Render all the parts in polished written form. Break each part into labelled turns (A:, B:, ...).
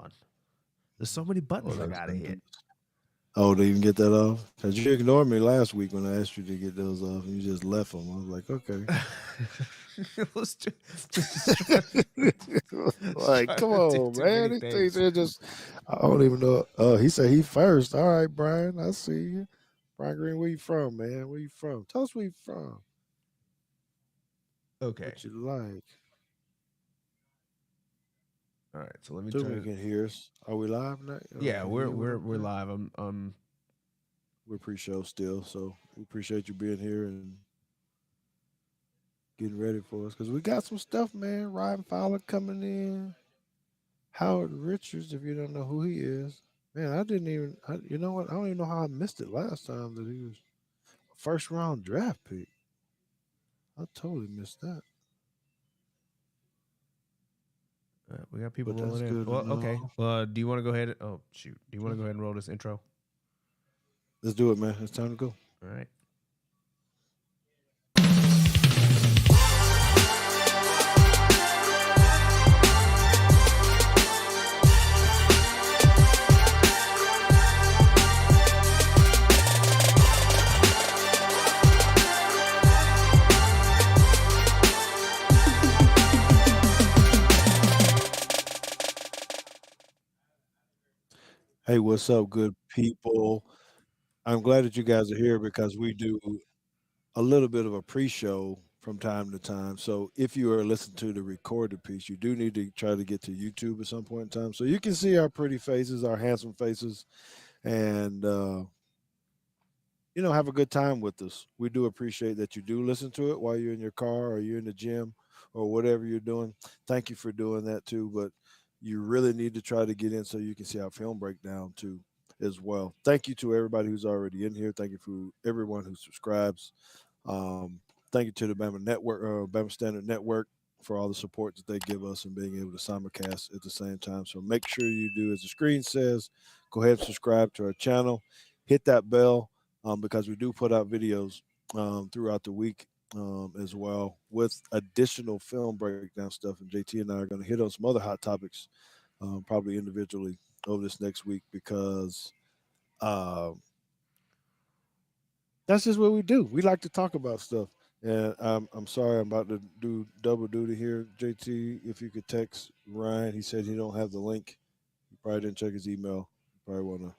A: on. There's so many buttons I gotta hit.
B: Oh, to even get that off? Because you ignored me last week when I asked you to get those off, and you just left them. I was like, okay.
A: It was just
B: Like,
A: trying
B: come
A: to do
B: on,
A: too
B: man.
A: many
B: These things
A: things.
B: are just, I don't even know. He said he first. All right, Brian, I see you. Brian Green, where you from, man? Where you from? Tell us where you from.
A: Okay.
B: What you like.
A: All right. So let me
B: Assuming you
A: turn.
B: can hear us. Are we live now?
A: Yeah,
B: Can you
A: we're
B: hear what
A: we're
B: I'm
A: we're
B: saying?
A: live. I'm
B: We're pre-show still, so we appreciate you being here and getting ready for us because we got some stuff, man. Ryan Fowler coming in. Howard Richards, if you don't know who he is, man, I didn't even. You know what? I don't even know how I missed it last time that he was a first round draft pick. I totally missed that,
A: we got people
B: but that's
A: rolling in.
B: good to
A: Well,
B: know.
A: okay. Do you want to go ahead? Oh shoot. Do you want to go ahead and roll this intro?
B: Let's do it, man. It's time to go.
A: All right.
B: Hey, what's up, good people? I'm glad that you guys are here because we do a little bit of a pre-show from time to time. So if you are listening to the recorded piece, you do need to try to get to YouTube at some point in time so you can see our pretty faces, our handsome faces, and have a good time with us. We do appreciate that you do listen to it while you're in your car or you're in the gym or whatever you're doing. Thank you for doing that too. But you really need to try to get in so you can see our film breakdown too as well. Thank you to everybody who's already in here. Thank you for everyone who subscribes. Thank you to the Bama Network, Bama Standard Network, for all the support that they give us and being able to simulcast at the same time. So make sure you do as the screen says. Go ahead and subscribe to our channel. Hit that bell because we do put out videos throughout the week as well with additional film breakdown stuff. And JT and I are going to hit on some other hot topics, probably individually over this next week because uh, that's just what we do. We like to talk about stuff. And I'm sorry, I'm about to do double duty here. JT, if you could text Ryan, he said he don't have the link. He probably didn't check his email. You probably want to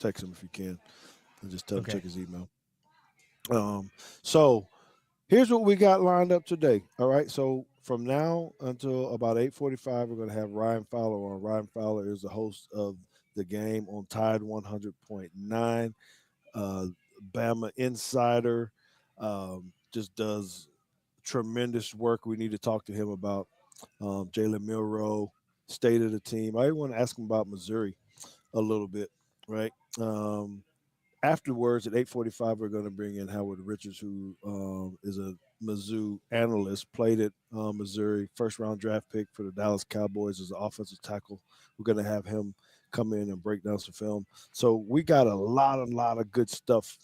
B: text him if you can, and just tell him to
A: Okay.
B: check his email. So here's what we got lined up today. All right. So from now until about 8:45, we're going to have Ryan Fowler on. Ryan Fowler is the host of the game on Tide 100.9. Bama insider, just does tremendous work. We need to talk to him about Jalen Milroe, state of the team. I want to ask him about Missouri a little bit, right? Afterwards, at 8:45, we're going to bring in Howard Richards, who is a Mizzou analyst, played at Missouri, first round draft pick for the Dallas Cowboys as an offensive tackle. We're going to have him come in and break down some film. So we got a lot of good stuff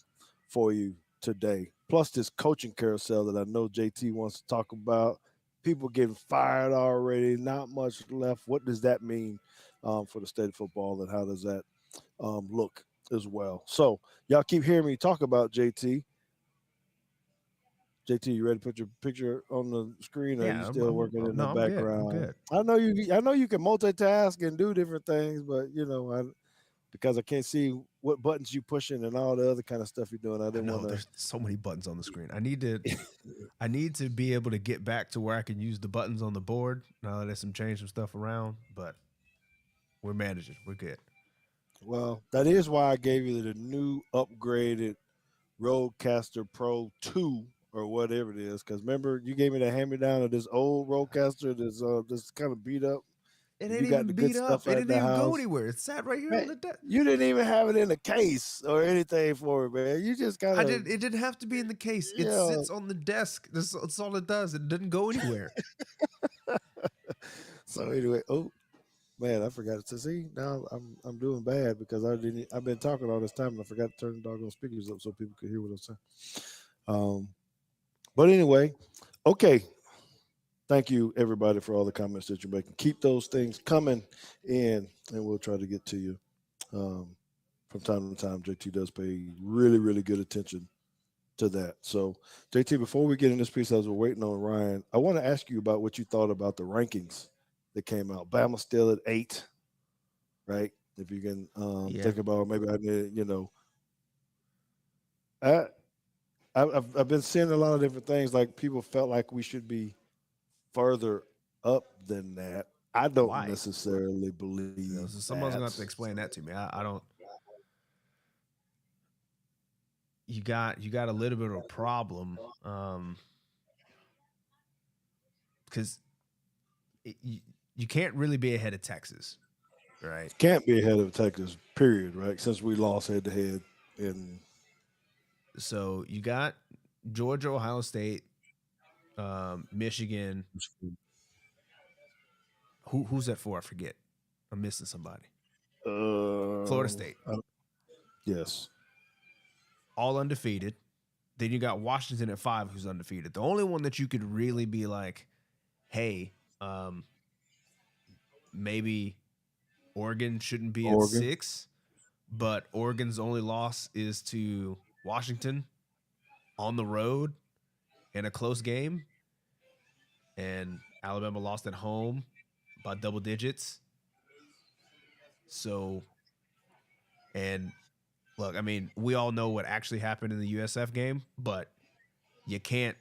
B: for you today. Plus this coaching carousel that I know JT wants to talk about. People getting fired already, not much left. What does that mean for the state of football, and how does that look as well? So y'all keep hearing me talk about JT. JT, you ready to put your picture on the screen, or are you
A: Yeah.
B: still working in the
A: No. I'm good. I'm
B: background?
A: good.
B: I know you. I know you can multitask and do different things, but because I can't see what buttons you pushing and all the other kind of stuff you're doing, I
A: I
B: didn't
A: know
B: want to.
A: there's so many buttons on the screen. I need to be able to get back to where I can use the buttons on the board. Now that there's some change some stuff around, but we're managing. We're good.
B: Well, that is why I gave you the new upgraded Rodecaster Pro 2 or whatever it is. Because remember, you gave me the hand me down of this old Rodecaster that's kind of beat up,
A: It
B: and
A: ain't
B: you got
A: even
B: the good
A: beat
B: stuff
A: up. It
B: at
A: didn't
B: the
A: even go
B: house.
A: anywhere. It sat right here on
B: Man,
A: the desk.
B: you didn't even have it in a case or anything for it, man. You just kind
A: I
B: of,
A: did. It didn't have to be in the case.
B: you
A: It
B: know.
A: sits on the desk. That's all it does. It didn't go anywhere.
B: So anyway, oh man, I forgot to see. Now I'm doing bad because I didn't. I've been talking all this time and I forgot to turn the doggone speakers up so people could hear what I'm saying. Um, but anyway, okay. Thank you, everybody, for all the comments that you're making. Keep those things coming in, and we'll try to get to you. Um, from time to time, JT does pay really, really good attention to that. So, JT, before we get in this piece, as we're waiting on Ryan, I want to ask you about what you thought about the rankings that came out. Bama still at 8, right? If you can
A: Yeah.
B: think about maybe I need, I, I've been seeing a lot of different things. Like people felt like we should be further up than that. I don't
A: Why?
B: necessarily believe
A: So someone's
B: that.
A: gonna have to explain that to me. I don't. You got a little bit of a problem, because you, you can't really be ahead of Texas, right?
B: Can't be ahead of Texas, period, right? Since we lost head to head in
A: So you got Georgia, Ohio State, Michigan. Who's that for? I forget. I'm missing somebody. Florida
B: uh,
A: State,
B: yes.
A: all undefeated. Then you got Washington at 5, who's undefeated. The only one that you could really be like, hey, um, maybe Oregon shouldn't be at
B: Oregon.
A: 6, but Oregon's only loss is to Washington on the road in a close game, and Alabama lost at home by double digits. So, and look, I mean, we all know what actually happened in the USF game, but you can't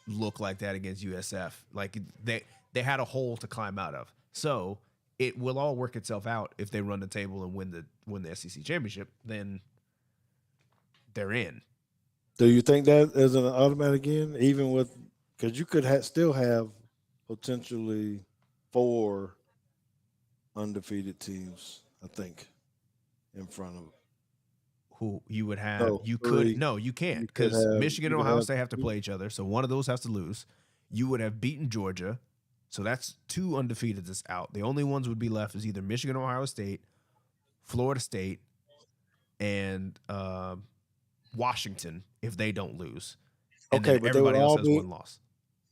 A: look like that against USF. Like they had a hole to climb out of. So it will all work itself out if they run the table and win the SEC championship. Then they're in.
B: Do you think that is an automatic in, even with because you could still have potentially 4 undefeated teams? I think in front of
A: Who you would have?
B: no
A: You could
B: 3.
A: no, you can't
B: You could
A: because
B: have
A: Michigan
B: you
A: and
B: could
A: Ohio
B: have
A: State have to
B: 3.
A: play each other. So one of those has to lose. You would have beaten Georgia. So that's 2 undefeated that's out. The only ones would be left is either Michigan, Ohio State, Florida State, and Washington if they don't lose, and
B: Okay,
A: then
B: but they would
A: everybody else
B: all
A: has
B: be
A: one loss.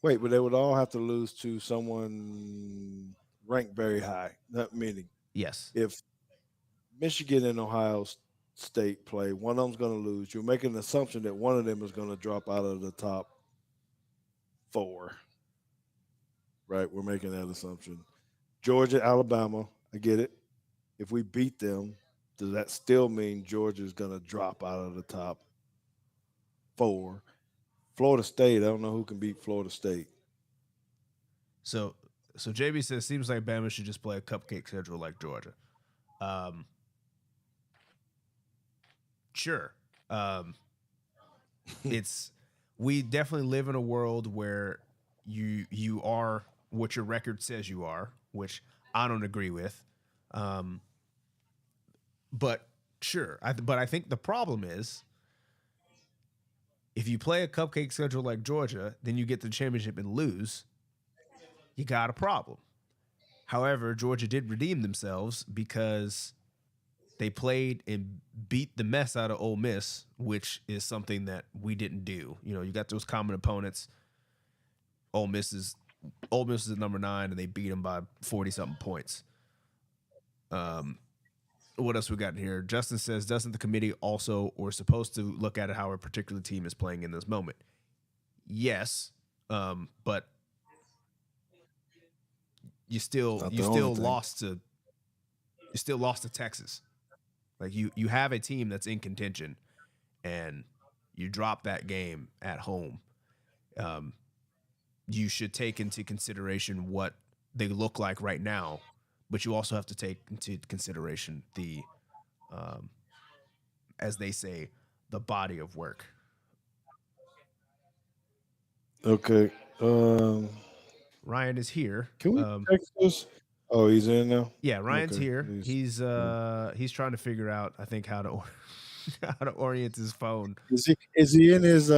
B: wait, but they would all have to lose to someone ranked very high. That meaning
A: Yes.
B: if Michigan and Ohio State play, one of them's going to lose. You're making an assumption that one of them is going to drop out of the top 4, right? We're making that assumption. Georgia, Alabama, I get it. If we beat them, does that still mean Georgia is going to drop out of the top 4? Florida State, I don't know who can beat Florida State.
A: So so JB says seems like Bama should just play a cupcake schedule like Georgia. Um, sure. Um, it's we definitely live in a world where you are what your record says you are, which I don't agree with. Um, but sure, but I think the problem is if you play a cupcake schedule like Georgia, then you get the championship and lose, you got a problem. However, Georgia did redeem themselves because they played and beat the mess out of Ole Miss, which is something that we didn't do. You know, you got those common opponents. Ole Miss is Ole Miss is at number 9, and they beat them by 40 something points. Um, what else we got in here? Justin says, doesn't the committee also or supposed to look at how a particular team is playing in this moment? Yes, but you
B: It's
A: still
B: not
A: you
B: the only
A: still
B: thing.
A: lost to you still lost to Texas. Like you have a team that's in contention, and you drop that game at home. Um, you should take into consideration what they look like right now, but you also have to take into consideration the, um, as they say, the body of work.
B: Okay.
A: Ryan is here.
B: Can we text this? Oh, he's in now.
A: Yeah, Ryan's
B: Okay.
A: here. He's trying to figure out, I think, how to how to orient his phone.
B: Is he in his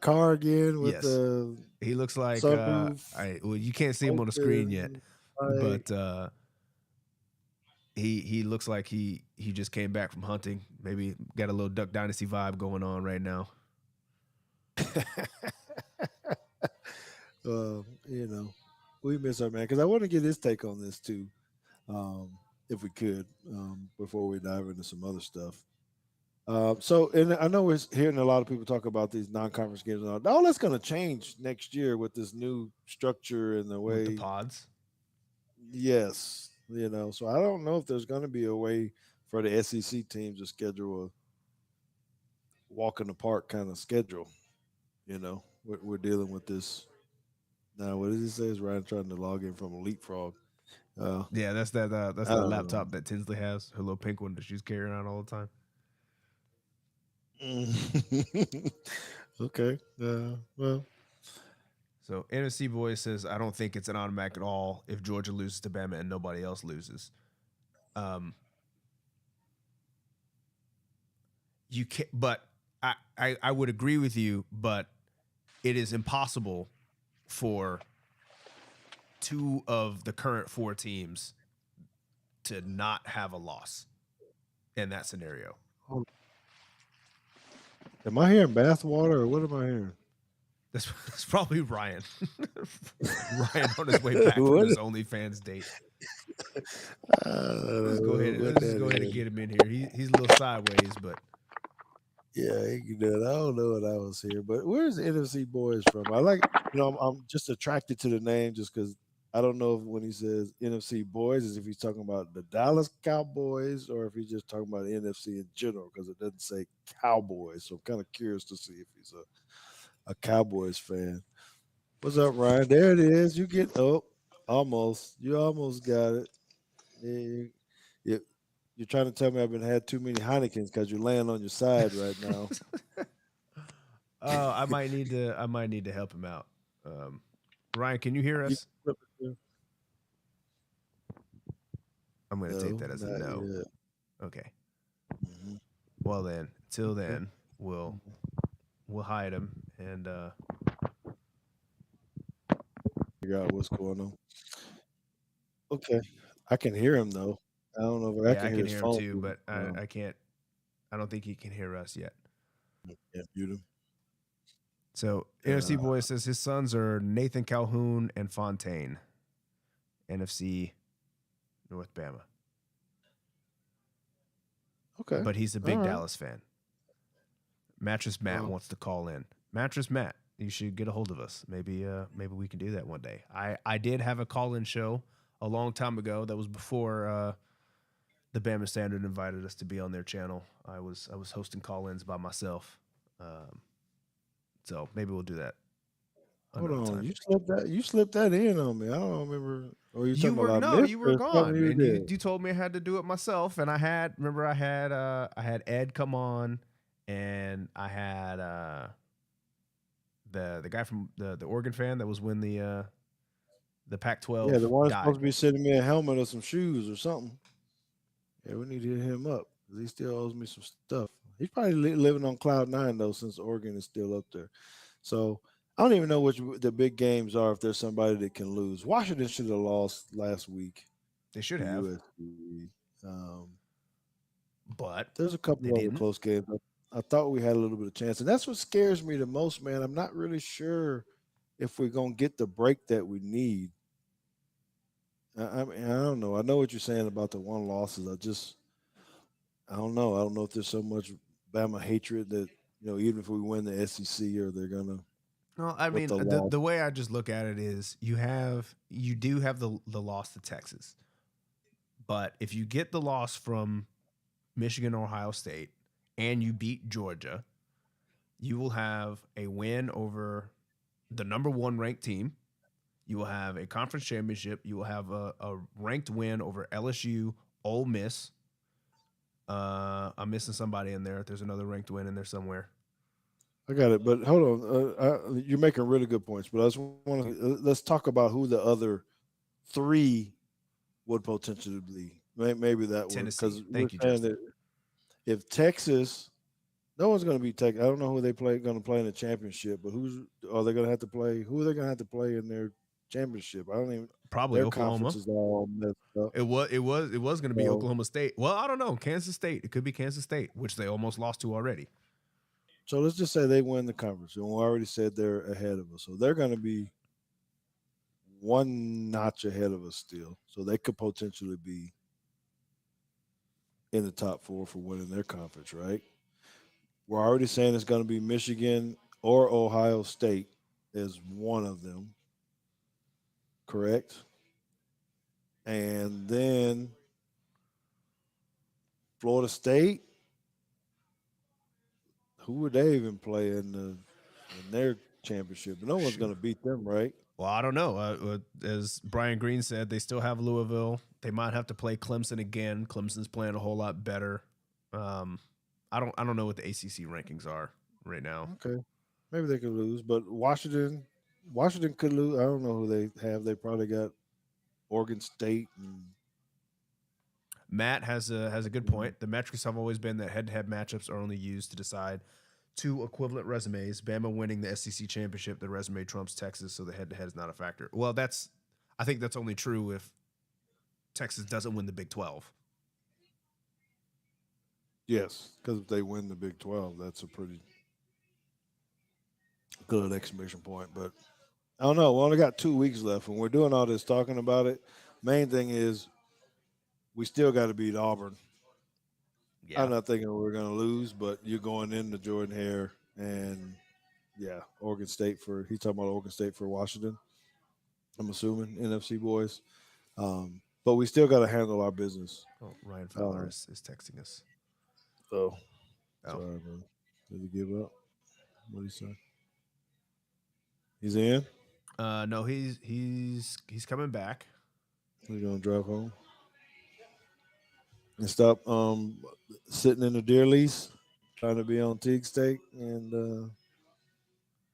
B: car again with
A: Yes,
B: the
A: he looks like
B: sunroof
A: I well, you can't see him on the screen yet,
B: open? Like,
A: but he looks like he just came back from hunting. Maybe got a little Duck Dynasty vibe going on right now.
B: You know, we miss our man because I want to get his take on this too, if we could, before we dive into some other stuff. So, and I know we're hearing a lot of people talk about these non-conference games and all that's going to change next year with this new structure and the
A: with the
B: way.
A: pods.
B: Yes, so I don't know if there's going to be a way for the SEC teams to schedule a walk in the park kind of schedule. We're dealing with this now. What does it say? Is Ryan trying to log in from a leapfrog? Uh,
A: Yeah, that's
B: I
A: that
B: don't know.
A: laptop that Tinsley has, her little pink one that she's carrying around all the time.
B: Mm. Okay. Well,
A: So NFC Boy says, I don't think it's an automatic at all if Georgia loses to Bama and nobody else loses. Um, you can, but I would agree with you, but it is impossible for two of the current four teams to not have a loss in that scenario.
B: hold- am I hearing bathwater or what am I hearing?
A: That's probably Ryan. Ryan on his way back from
B: What?
A: his OnlyFans date. Let's go ahead.
B: What
A: Let's just
B: that
A: go ahead and
B: is?
A: get him in here. He's a little sideways, but
B: Yeah, he can do it. I don't know what I was here, but where's the NFC boys from? I like, I'm just attracted to the name just because I don't know if when he says NFC boys is if he's talking about the Dallas Cowboys or if he's just talking about the NFC in general because it doesn't say Cowboys. So I'm kind of curious to see if he's a Cowboys fan. What's up, Ryan? There it is. You get almost. You almost got it. Yeah, you, you're trying to tell me I've been had too many Heinekens because you're laying on your side right now.
A: I might need to help him out. Ryan, can you hear
B: You
A: us? I'm going to take
B: No,
A: that as a
B: not
A: no.
B: yet.
A: Okay.
B: Mhm.
A: Well then, till
B: Okay.
A: then, we'll hide him and
B: Figure out what's going on. Okay. I can hear him though. I don't know if I
A: yeah,
B: can
A: I
B: hear
A: can
B: his
A: hear him
B: phone
A: too,
B: moving
A: but
B: around.
A: I can't. I don't think he can hear us yet.
B: Can't mute him.
A: So NFC
B: Uh,
A: Boy says his sons are Nathan Calhoun and Fontaine. NFC North Bama,
B: okay.
A: but he's a
B: All
A: big
B: right.
A: Dallas fan. Mattress Matt
B: Well,
A: wants to call in. Mattress Matt, you should get a hold of us. Maybe we can do that one day. I did have a call in show a long time ago. That was before the Bama Standard invited us to be on their channel. I was hosting call ins by myself. Um, so maybe we'll do that
B: hold
A: another
B: on.
A: time.
B: You slipped that in on me. I don't remember. Or you
A: You
B: talking
A: were
B: about I
A: no,
B: missed
A: you were
B: or something
A: gone,
B: you
A: and you
B: did?
A: you told me I had to do it myself. And I had Ed come on, and I had the guy from the Oregon fan that was when the
B: Yeah, the
A: Pac-12
B: one that's
A: died.
B: supposed to be sending me a helmet or some shoes or something. Yeah, we need to hit him up because he still owes me some stuff. He's probably living on cloud nine though, since Oregon is still up there. So I don't even know which the big games are if there's somebody that can lose. Washington should have lost last week
A: They should
B: to
A: have,
B: USC. Um,
A: but
B: there's a
A: they
B: couple other
A: didn't.
B: close games. I thought we had a little bit of chance, and that's what scares me the most, man. I'm not really sure if we're gonna get the break that we need. I mean, I don't know. I know what you're saying about the one losses. I don't know. I don't know if there's so much Bama hatred that even if we win the SEC, or they're gonna
A: Well, I
B: with
A: mean,
B: the
A: the
B: loss.
A: the way I just look at it is you do have the loss to Texas, but if you get the loss from Michigan or Ohio State and you beat Georgia, you will have a win over the number one ranked team. You will have a conference championship. You will have a ranked win over LSU, Ole Miss. I'm missing somebody in there. There's another ranked win in there somewhere.
B: I got it, but hold on. You're making really good points, but I just want to let's talk about who the other three would potentially be. Maybe that work
A: Tennessee.
B: because we're
A: Thank you,
B: saying
A: Justin.
B: that if Texas, no one's going to be Texas. I don't know who they play going to play in the championship, but who's are they going to have to play? Who are they going to have to play in their championship? I don't even.
A: Probably
B: Their
A: Oklahoma.
B: conference is all messed up.
A: It was going to be
B: So,
A: Oklahoma State. Well, I don't know. Kansas State. It could be Kansas State, which they almost lost to already.
B: so let's just say they win the conference, and we already said they're ahead of us. So they're going to be one notch ahead of us still, so they could potentially be in the top four for winning their conference. Right? We're already saying it's going to be Michigan or Ohio State as one of them, correct? And then Florida State. Who would they even play in their championship? No one's
A: Sure.
B: going to beat them, right?
A: Well, I don't know. As Brian Green said, they still have Louisville. They might have to play Clemson again. Clemson's playing a whole lot better. Um, I don't know what the ACC rankings are right now.
B: Okay, maybe they could lose, but Washington could lose. I don't know who they have. They probably got Oregon State and
A: Matt has a good
B: mm,
A: point. The metrics have always been that head-to-head matchups are only used to decide two equivalent resumes. Bama winning the SEC championship, the resume trumps Texas, so the head-to-head is not a factor. Well, I think that's only true if Texas doesn't win the Big 12.
B: yes, because if they win the Big 12, that's a pretty good exclamation point. But I don't know. We only got 2 weeks left, and we're doing all this talking about it. Main thing is we still got to beat Auburn. I'm
A: Yeah.
B: not thinking we're going to lose, but you're going into Jordan Hare and yeah, Oregon State for he's talking about Oregon State for Washington. I'm assuming NFC boys, but we still got to handle our business.
A: Oh, Ryan Fowler
B: Uh,
A: is texting us.
B: oh,
A: Oh,
B: sorry, man. Did he give up? What did he say? He's in.
A: no, he's coming back.
B: We're gonna drive home and stop sitting in the deer lease, trying to be on Teague Steak, and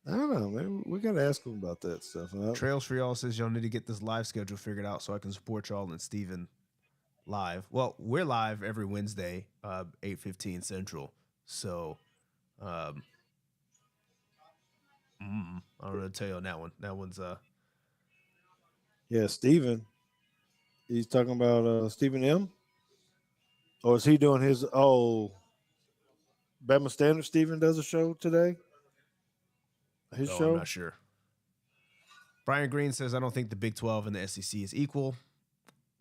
B: I don't know, man. We gotta ask him about that stuff.
A: Trails for y'all says y'all need to get this live schedule figured out so I can support y'all and Steven live. Well, we're live every Wednesday, 8:15 Central. So um, I don't know to tell you on that one. That one's
B: Yeah, Steven. He's talking about Stephen M. Or is he doing his? Oh, Bama Standard. Steven does a show today. His
A: oh, I'm
B: show.
A: not sure. Brian Green says I don't think the Big 12 and the SEC is equal.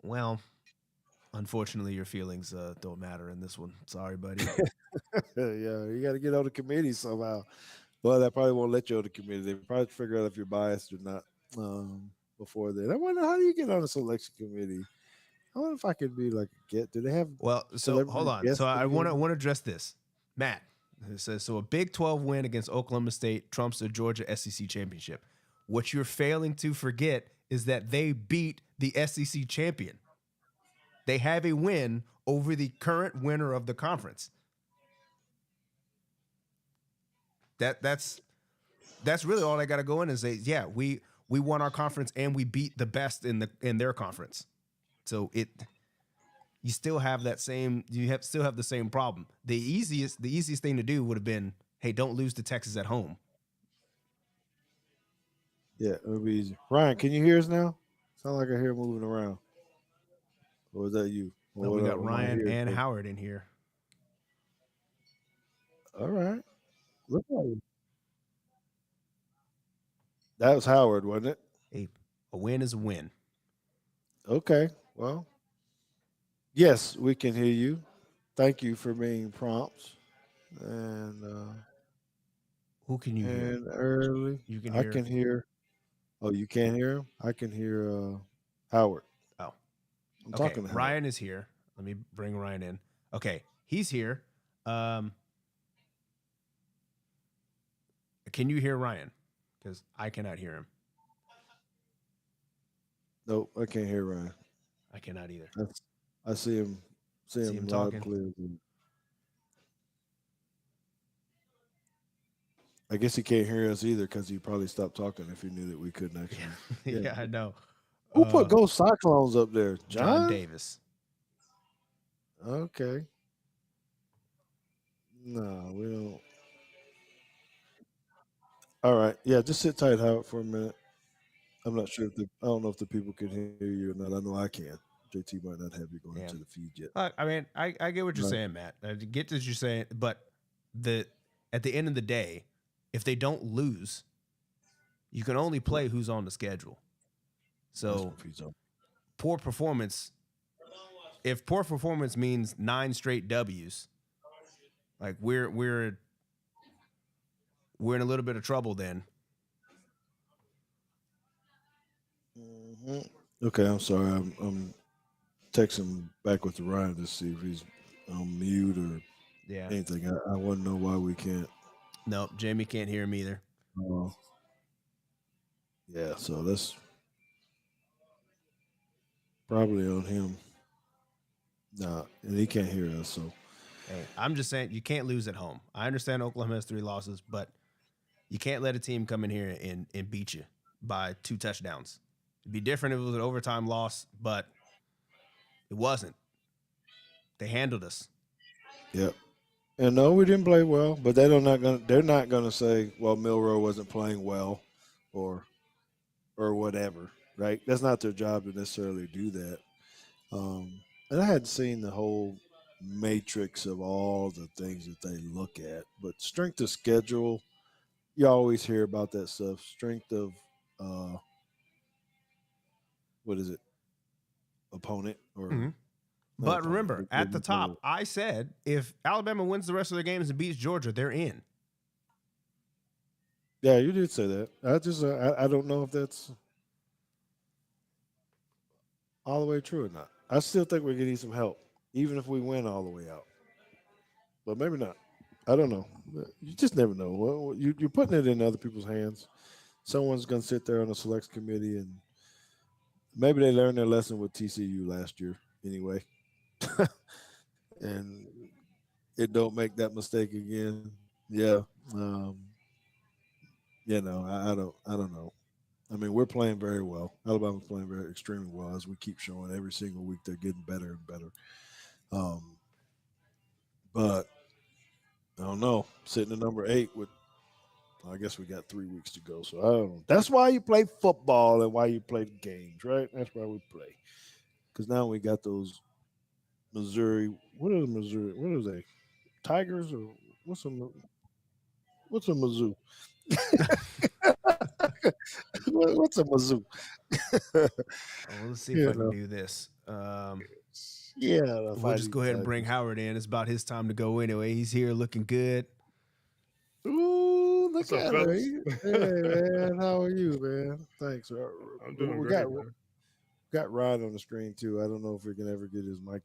A: Well, unfortunately, your feelings don't matter in this one. Sorry, buddy.
B: Yeah, you got to get on the committee somehow. Well, that probably won't let you on the committee. They probably figure out if you're biased or not before then. I wonder how do you get on a selection committee? I wonder if I could be like a get. Do they have
A: Well, so hold
B: celebrity
A: on. So
B: guests
A: I want to
B: again?
A: want to address this. Matt it says so a Big 12 win against Oklahoma State trumps the Georgia SEC championship. What you're failing to forget is that they beat the SEC champion. They have a win over the current winner of the conference. That's really all I got to go in and say. Yeah, we won our conference and we beat the best in their conference. So you still have that same still have the same problem. The easiest thing to do would have been, hey, don't lose to Texas at home.
B: Yeah, it'll be easy. Ryan, can you hear us now? Sound like I hear moving around. Or is that you?
A: No,
B: Or
A: we got
B: what am I
A: Ryan
B: hearing?
A: and Howard in here.
B: All right. Look at you. That was Howard, wasn't it?
A: Hey, a win is a win.
B: Okay. Well, yes, we can hear you. Thank you for being prompt
A: Who can you hear?
B: and early.
A: You can
B: I
A: hear.
B: can hear. Oh, you can't hear him. I can hear Howard.
A: Oh,
B: I'm
A: okay.
B: talking to Howard.
A: Ryan is here. Let me bring Ryan in. Okay, he's here. Um, can you hear Ryan? Because I cannot hear him.
B: Nope, I can't hear Ryan.
A: I cannot either.
B: That's, I see him. See
A: See him
B: him loud and
A: talking.
B: clear. I guess he can't hear us either because he probably stopped talking if he knew that we couldn't actually.
A: Yeah,
B: Yeah.
A: yeah, I know.
B: Who put
A: Uh,
B: Ghost Cyclones up there?
A: John
B: John?
A: Davis.
B: Okay. No, we don't. All right. Yeah, just sit tight, Howard, for a minute. I'm not sure if I don't know if the people can hear you or not. I know I can. JT might not have you going into
A: Yeah.
B: the feed yet.
A: I mean, I get what you're
B: Right.
A: saying, Matt. I get what you're saying, but the at the end of the day, if they don't lose, you can only play who's on the schedule. So
B: if he's on.
A: poor performance. If poor performance means 9 straight W's, like we're in a little bit of trouble then.
B: Hmm. Okay, I'm sorry. I'm texting back with Ryan to see if he's on mute or
A: Yeah.
B: anything. I want to know why we can't.
A: Nope. Jamie can't hear him either.
B: Uh, yeah, so that's probably on him. Nah, and he can't hear us. So
A: Hey, I'm just saying you can't lose at home. I understand Oklahoma has 3 losses, but you can't let a team come in here and beat you by 2 touchdowns. It'd be different if it was an overtime loss, but it wasn't. They handled us.
B: yeah, and no, we didn't play well, but they're not gonna say, well, Milroe wasn't playing well, or whatever, right? That's not their job to necessarily do that. And I hadn't seen the whole matrix of all the things that they look at, but strength of schedule, you always hear about that stuff. Strength of uh, what is it? Opponent or
A: Mhm.
B: not
A: But
B: opponent?
A: remember, at the top, I said if Alabama wins the rest of their games and beats Georgia, they're in.
B: Yeah, you did say that. I don't know if that's all the way true or not. I still think we're getting some help, even if we win all the way out. But maybe not. I don't know. You just never know. You're putting it in other people's hands. Someone's going to sit there on the select committee, and maybe they learned their lesson with TCU last year anyway, and it don't make that mistake again. Yeah. Um, I don't know. I mean, we're playing very well. Alabama's playing very extremely well as we keep showing every single week. They're getting better and better. Um, but I don't know. Sitting at number 8 with, I guess we got 3 weeks to go. So I don't know. That's why you play football and why you play the games, right? That's why we play. Because now we got those Missouri. What are the Missouri? What are they? Tigers or what's a what's a Mizzou? What's a Mizzou?
A: Well, let's see if
B: you
A: I can
B: know,
A: do this.
B: yeah, the
A: We'll just
B: Fighting
A: go ahead and bring
B: Tigers.
A: Howard in. It's about his time to go anyway. He's here looking good.
B: Ooh,
C: What's
B: look
C: up,
B: at her!
C: fellas?
B: Hey man, how are you, man? Thanks.
C: I'm doing
B: We
C: great, man.
B: got Ryan on the screen too. I don't know if we can ever get his mic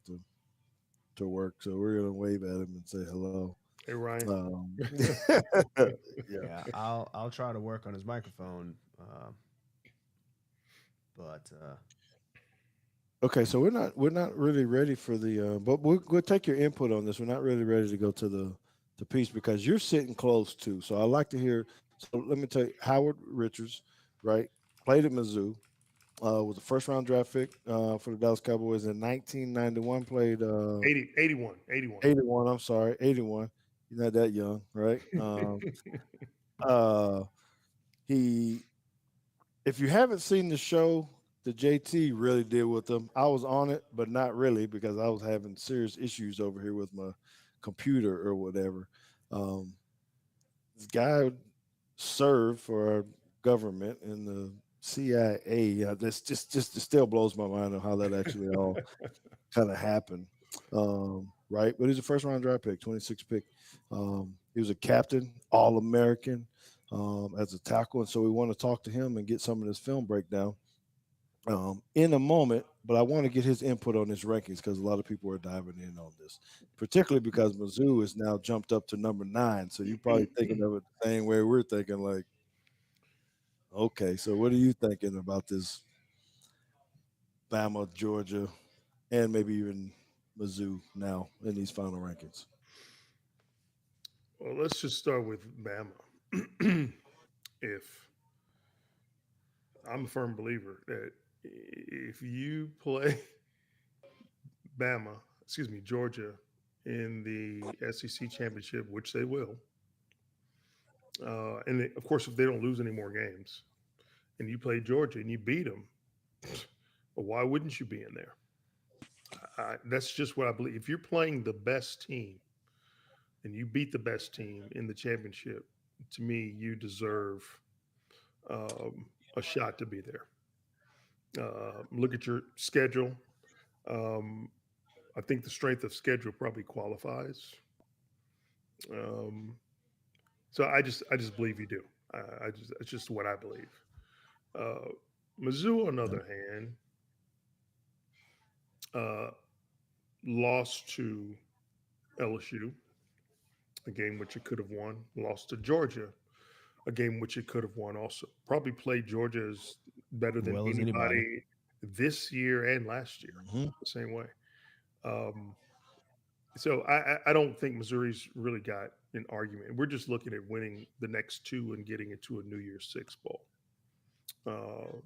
B: to work, so we're gonna wave at him and say hello.
C: Hey, Ryan.
B: Yeah.
A: Yeah, I'll try to work on his microphone, but
B: Okay, so we're not really ready for the but we'll take your input on this. We're not really ready to go to the piece because you're sitting close too. So I like to hear. So let me tell you, Howard Richards, right, played at Mizzou, was a first round draft pick for the Dallas Cowboys in 1991. Played
C: 81, 81.
B: 81. I'm sorry, 81. You're not that young, right? Uh, he if you haven't seen the show, the JT really did with them. I was on it, but not really because I was having serious issues over here with my computer or whatever. Um, this guy served for our government in the CIA. This just it still blows my mind on how that actually all kind of happened. Right, but he's a first round draft pick, 26 pick. He was a captain, All American as a tackle, and so we want to talk to him and get some of this film breakdown in a moment. But I want to get his input on his rankings because a lot of people are diving in on this, particularly because Mizzou is now jumped up to number 9. So you're probably thinking of it the same way we're thinking. Like, okay, so what are you thinking about this Bama, Georgia, and maybe even Mizzou now in these final rankings?
C: Well, let's just start with Bama. If I'm a firm believer that if you play Bama, excuse me, Georgia in the SEC championship, which they will, of course, if they don't lose any more games, and you play Georgia and you beat them, well, why wouldn't you be in there? That's just what I believe. If you're playing the best team and you beat the best team in the championship, to me, you deserve a shot to be there. Look at your schedule. Um, I think the strength of schedule probably qualifies. Um, so I just believe you do. I just it's just what I believe. Uh, Mizzou, on the other hand, uh, lost to LSU, a game which it could have won. Lost to Georgia, a game which it could have won. Also, probably played Georgia as better than
A: Well as anybody.
C: anybody this year and last year,
B: Mhm.
C: the same way. Um, so I don't think Missouri's really got an argument. We're just looking at winning the next two and getting into a New Year's Six bowl, uh,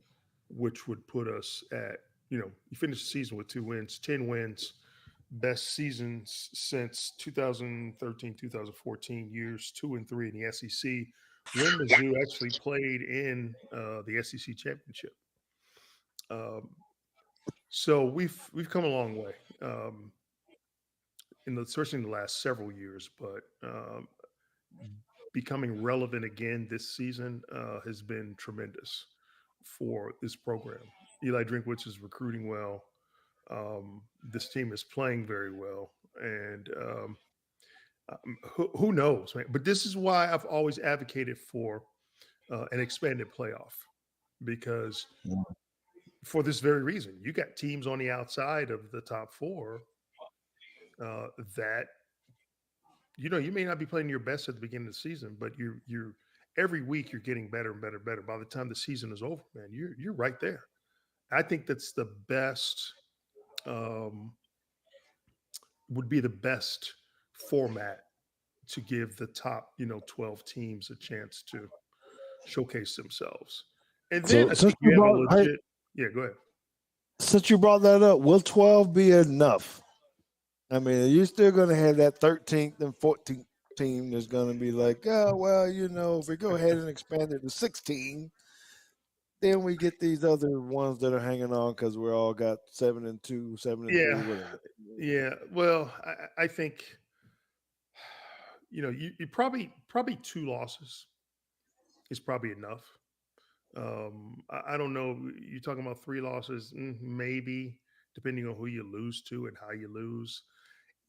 C: which would put us at, you finish the season with 2 wins, 10 wins, best seasons since 2013, 2014, years 2 and 3 in the SEC. When Mizzou actually played in the SEC championship. Um, so we've come a long way. Especially in the last several years, but becoming relevant again this season has been tremendous for this program. Eli Drinkwitz is recruiting well. This team is playing very well, and who knows, man? But this is why I've always advocated for an expanded playoff, because
B: Yeah.
C: for this very reason, you got teams on the outside of the top four that you may not be playing your best at the beginning of the season, but you're every week you're getting better and better and better. By the time the season is over, man, you're right there. I think that's the best um, would be the best format to give the top 12 teams a chance to showcase themselves. And then
B: So
C: I
B: since
C: think
B: you
C: you have a
B: brought hey,
C: legit. Yeah, go ahead.
B: since you brought that up, will 12 be enough? I mean, you're still going to have that 13th and 14th team that's going to be like, oh, well, if we go ahead and expand it to 16, then we get these other ones that are hanging on because we're all got 7-2, 7-3,
C: Yeah,
B: whatever.
C: yeah. Well, I think you probably two losses is probably enough. I don't know. You're talking about three losses, maybe, depending on who you lose to and how you lose.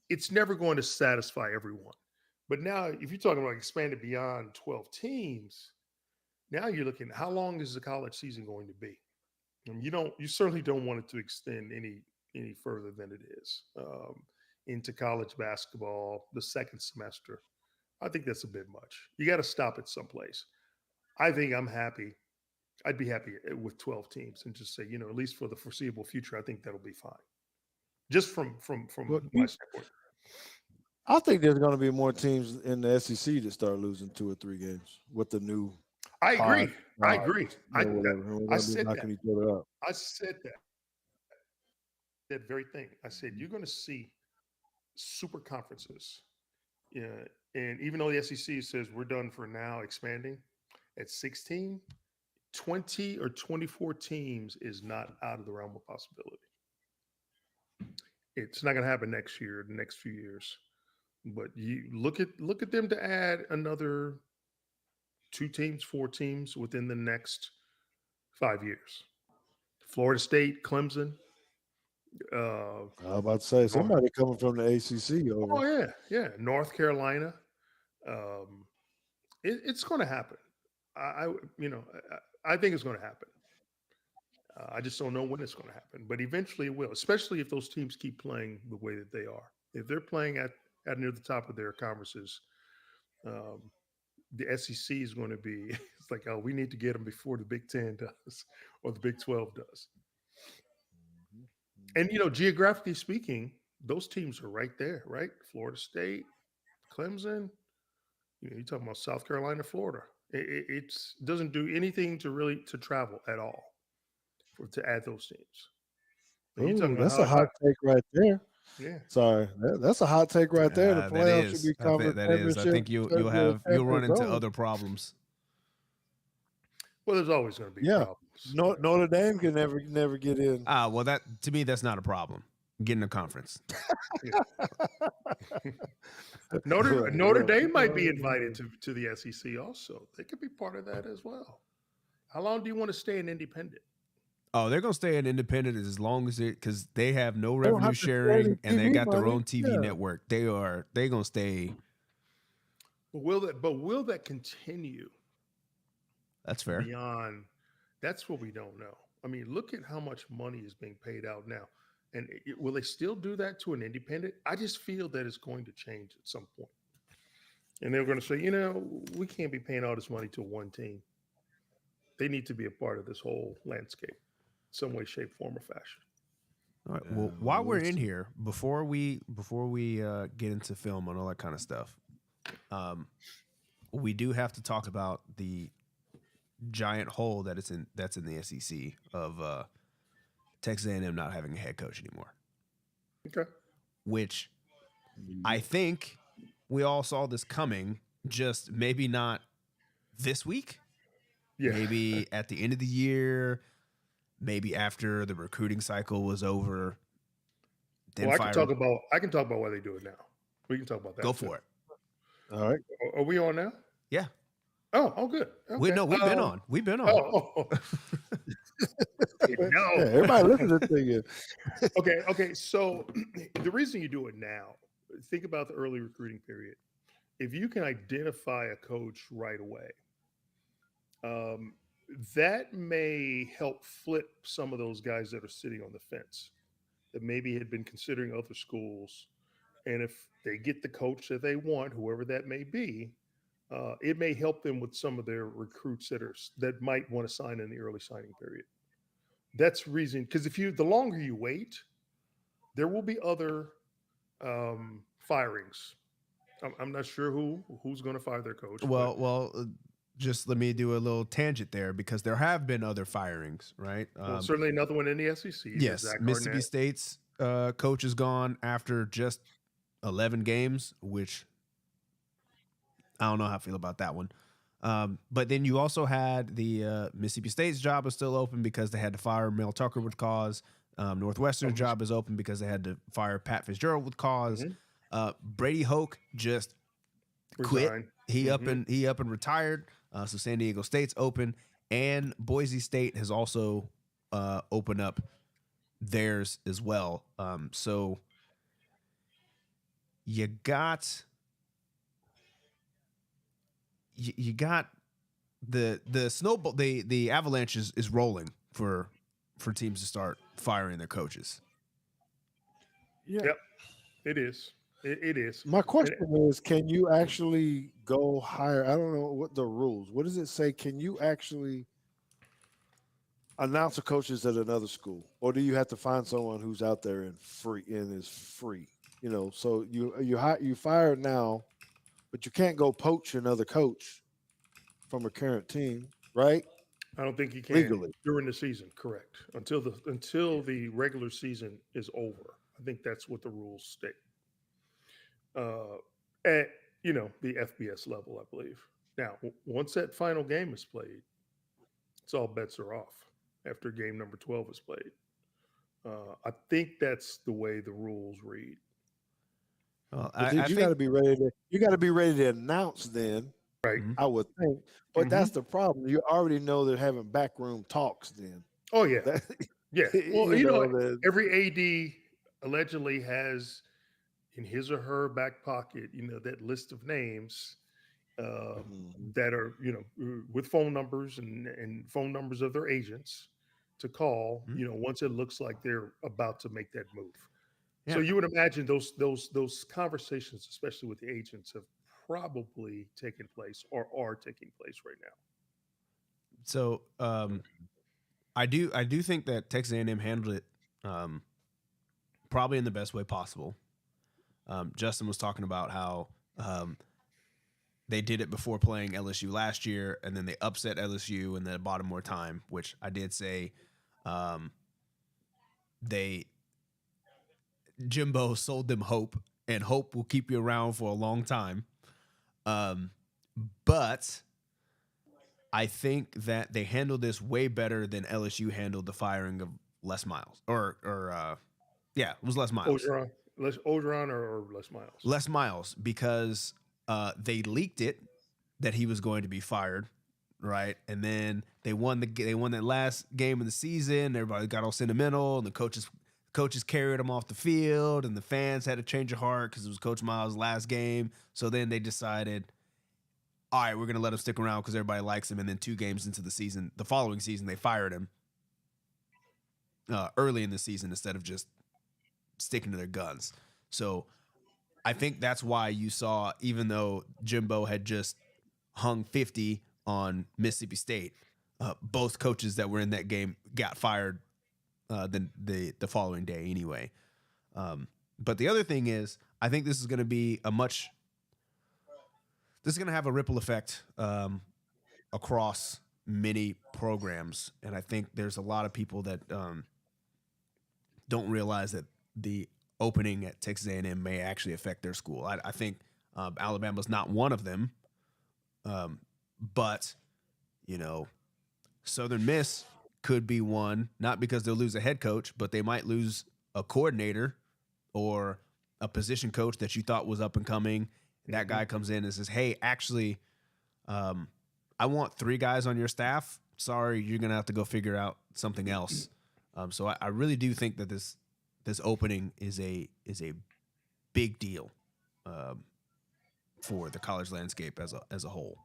C: It's never going to satisfy everyone. But now, if you're talking about expanded beyond 12 teams, now you're looking, how long is the college season going to be? And you certainly don't want it to extend any further than it is into college basketball, the second semester. I think that's a bit much. You got to stop at some place. I think I'd be happy with 12 teams and just say, at least for the foreseeable future, I think that'll be fine. Just from
B: Well,
C: my standpoint.
B: I think there's going to be more teams in the SEC that start losing 2 or 3 games with the new
C: I
B: pod,
C: agree. I agree.
B: whatever. And we're
C: I
B: going to be
C: said that.
B: knocking each other up.
C: I said that very thing. I said you're going to see super conferences. Yeah, and even though the SEC says we're done for now, expanding at 16, 20 or 24 teams is not out of the realm of possibility. It's not going to happen next year, the next few years. But you look at them to add another 2 teams, 4 teams within the next 5 years. Florida State, Clemson.
B: I was about to say,
C: North,
B: somebody coming from the ACC over.
C: oh yeah. North Carolina. Um, it's going to happen. I I think it's going to happen. I just don't know when it's going to happen, but eventually it will. Especially if those teams keep playing the way that they are. If they're playing at near the top of their conferences, um, the SEC is going to be. It's like, oh, we need to get them before the Big Ten does or the Big 12 does. And geographically speaking, those teams are right there, right? Florida State, Clemson. You're talking about South Carolina, Florida. It doesn't do anything to travel at all to add those teams. And you're
B: Oh,
C: talking about
B: that's a hot take right there.
C: yeah.
B: Sorry, that's a hot take right there. The
A: That
B: playoffs should
A: is.
B: be
A: I think
B: conference
A: that is. I
B: championship.
A: think you'll run into other problems.
C: Well, there's always going to be
B: Yeah,
C: problems.
B: Notre Dame can never get in.
A: Well, that to me that's not a problem. Getting a conference.
C: Notre Dame might be invited to the SEC also. They could be part of that as well. How long do you want to stay an independent?
A: Oh, they're gonna stay an independent as long as it because they have no
B: They don't
A: revenue
B: have to share any
A: sharing and they
B: TV
A: got their
B: money.
A: own TV
B: Yeah.
A: network. They gonna stay.
C: But will that continue
A: That's fair.
C: beyond? That's what we don't know. I mean, look at how much money is being paid out now. And will they still do that to an independent? I just feel that it's going to change at some point. And they're going to say, we can't be paying all this money to one team. They need to be a part of this whole landscape, some way, shape, form, or fashion.
A: All right.
B: Yeah,
A: Well, while we're
B: we'll
A: in
B: see.
A: here, before we get into film and all that kind of stuff, we do have to talk about the giant hole that's in the SEC of Texas A&M not having a head coach anymore,
C: Okay.
A: which I think we all saw this coming. Just maybe not this week.
C: Yeah.
A: Maybe at the end of the year. Maybe after the recruiting cycle was over. Then
C: Well, I
A: fire.
C: can talk about why they do it now. We can talk about that.
A: Go
C: too.
A: for it.
B: All right.
C: Are we on now?
A: Yeah.
C: Oh, good. Okay.
A: We've been on. We've been on.
C: Oh.
B: Yeah,
C: No.
B: everybody listening to you.
C: Okay. So the reason you do it now, think about the early recruiting period. If you can identify a coach right away, that may help flip some of those guys that are sitting on the fence that maybe had been considering other schools. And if they get the coach that they want, whoever that may be, it may help them with some of their recruits that might want to sign in the early signing period. That's reason because the longer you wait, there will be other firings. I'm not sure who's going to fire their coach.
A: Well, just let me do a little tangent there because there have been other firings, right?
C: Well, certainly another one in the SEC.
A: Yes,
C: Zach
A: Mississippi
C: Arnett.
A: State's coach is gone after just 11 games, which I don't know how I feel about that one. But then you also had the Mississippi State's job is still open because they had to fire Mel Tucker with cause. Northwestern's job is open because they had to fire Pat Fitzgerald with cause. Brady Hoke just quit.
C: Resigned.
A: He up and retired. So San Diego State's open, and Boise State has also opened up theirs as well. So you got the snowball. The avalanche is rolling for teams to start firing their coaches.
B: Yeah.
C: Yep. It is. It is.
B: My question is, can you actually go hire? I don't know what the rules. What does it say? Can you actually announce a coaches at another school, or do you have to find someone who's out there and is free? So you fire now, but you can't go poach another coach from a current team, right?
C: I don't think you can
B: Legally.
C: during the season. Correct. Until the regular season is over. I think that's what the rules state. At the FBS level, I believe. Now, once that final game is played, it's all bets are off after game number 12 is played. I think that's the way the rules read.
A: Well,
B: But you got to be ready to. You got to be ready to announce then.
C: Right.
B: I would think, but that's the problem. You already know they're having backroom talks. Then.
C: Oh yeah, yeah. Well, every AD allegedly has in his or her back pocket, that list of names that are, with phone numbers and phone numbers of their agents to call, once it looks like they're about to make that move. Yeah. So you would imagine those conversations, especially with the agents, have probably taken place or are taking place right now.
A: So I do think that Texas A&M handled it probably in the best way possible. Justin was talking about how they did it before playing LSU last year, and then they upset LSU and then bought them more time, which I did say Jimbo sold them hope, and hope will keep you around for a long time. But I think that they handled this way better than LSU handled the firing of Les Miles. It was Les Miles.
C: Orgeron or Les Miles?
A: Les Miles, because they leaked it that he was going to be fired right? And then they won that last game of the season. Everybody got all sentimental, and the coaches carried them off the field, and the fans had a change of heart because it was Coach Miles' last game. So then they decided, all right, we're gonna let him stick around because everybody likes him. And then 2 games into the season, the following season, they fired him early in the season instead of just sticking to their guns. So I think that's why you saw, even though Jimbo had just hung 50 on Mississippi State, both coaches that were in that game got fired the following day anyway. But the other thing is, I think this is going to be this is going to have a ripple effect across many programs, and I think there's a lot of people that don't realize that the opening at Texas A&M may actually affect their school. I think Alabama's not one of them, but you know, Southern Miss could be one, not because they'll lose a head coach, but they might lose a coordinator or a position coach that you thought was up and coming. And that guy comes in and says, "Hey, actually, I want 3 guys on your staff. Sorry, you're gonna have to go figure out something else." So I really do think that this opening is a big deal for the college landscape as a whole.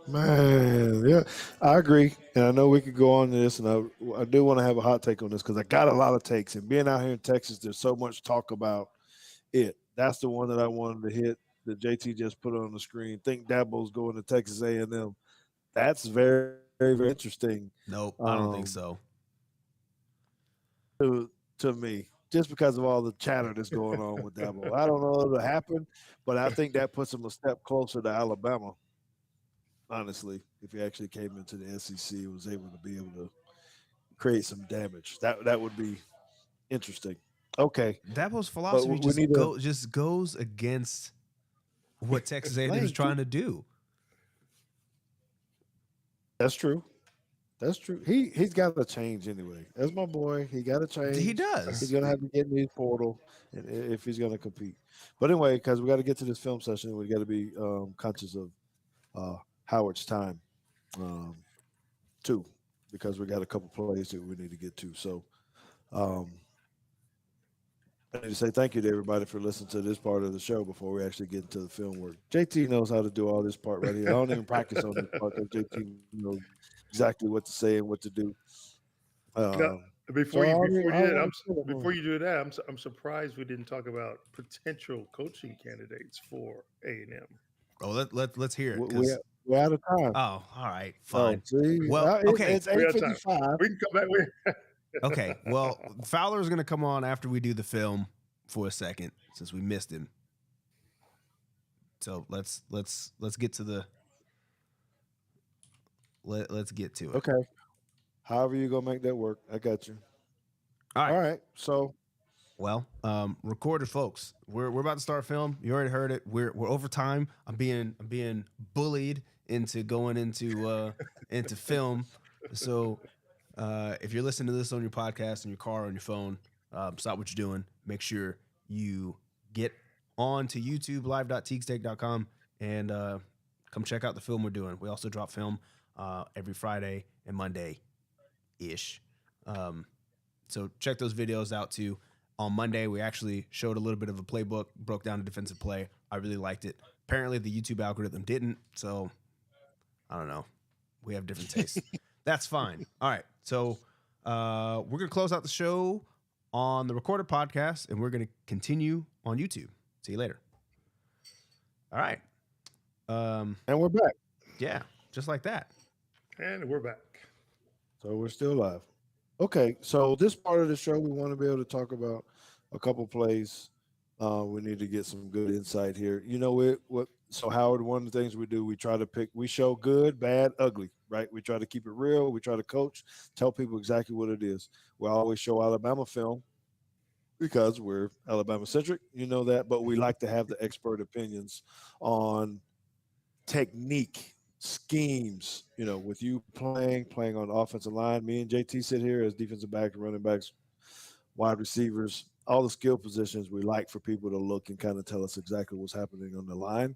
B: Man, yeah, I agree, and I know we could go on this, and I do want to have a hot take on this because I got a lot of takes. And being out here in Texas, there's so much talk about it. That's the one that I wanted to hit that JT just put on the screen. Think Dabo's going to Texas A&M. That's very, very, very interesting.
A: Nope, I don't think so.
B: To me, just because of all the chatter that's going on with Dabo. I don't know if it'll happen, but I think that puts him a step closer to Alabama. Honestly, if he actually came into the SEC and was able to create some damage, that would be interesting. Okay,
A: Dabo's
B: but
A: philosophy
B: we need to
A: just goes against what Texas A&M is
B: explain.
A: trying to do.
B: That's true. That's true. He's got to change anyway. That's my boy. He got to
A: He
B: change. He's
A: does.
B: gonna have to get in the portal if he's gonna compete. But anyway, because we got to get to this film session, we got to be conscious of Howard's time too, because we got a couple plays that we need to get to. So um, I need to say thank you to everybody for listening to this part of the show before we actually get into the film work. JT knows how to do all this part right here. I don't even practice on this part because JT knows exactly what to say and what to do.
C: Now,
B: So I want
C: before you do that, I'm surprised we didn't talk about potential coaching candidates for A&M.
A: Oh, let's hear it.
B: we're out of time.
A: Oh, all right,
B: Oh,
A: fine.
B: see,
A: Well, okay,
B: it's
C: We got time.
B: 8:55.
C: We can come back with.
A: okay. Well, Fowler's gonna come on after we do the film for a second since we missed him. So let's get to the let's get to it.
B: Okay. However you gonna make that work, I got you.
A: All right.
B: All right. So
A: Well, recorded folks, we're about to start film. You already heard it. We're over time. I'm being bullied into going into film. So if you're listening to this on your podcast, in your car, on your phone, stop what you're doing. Make sure you get on to YouTube live.teaguesteak.com and come check out the film we're doing. We also drop film every Friday and Monday ish. So check those videos out too. On Monday, we actually showed a little bit of a playbook, broke down a defensive play. I really liked it. Apparently, the YouTube algorithm didn't, so I don't know. We have different tastes. That's fine. All right, so we're gonna close out the show on the recorded podcast, and we're gonna continue on YouTube. See you later. All right.
B: and we're back.
A: Yeah, just like that.
C: And we're back.
B: So we're still live. Okay, so this part of the show, we want to be able to talk about a couple plays. We need to get some good insight here. You know what? So Howard, one of the things we do, we try to we show good, bad, ugly, right? We try to keep it real. We try to coach, tell people exactly what it is. We always show Alabama film because we're Alabama centric. You know that, but we like to have the expert opinions on technique, schemes, with you playing on the offensive line. Me and JT sit here as defensive backs, running backs, wide receivers, all the skill positions we like for people to look and kind of tell us exactly what's happening on the line,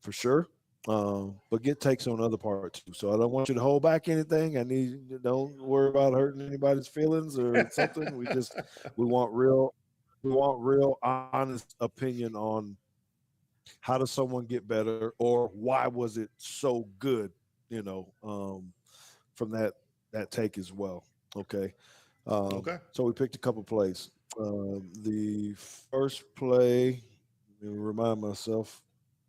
B: for sure. But get takes on other part too. So I don't want you to hold back anything. I need you don't worry about hurting anybody's feelings or something. We want real honest opinion on how does someone get better or why was it so good, you know, from that take as well. Okay.
C: Okay.
B: So we picked a couple plays. The first play, let me remind myself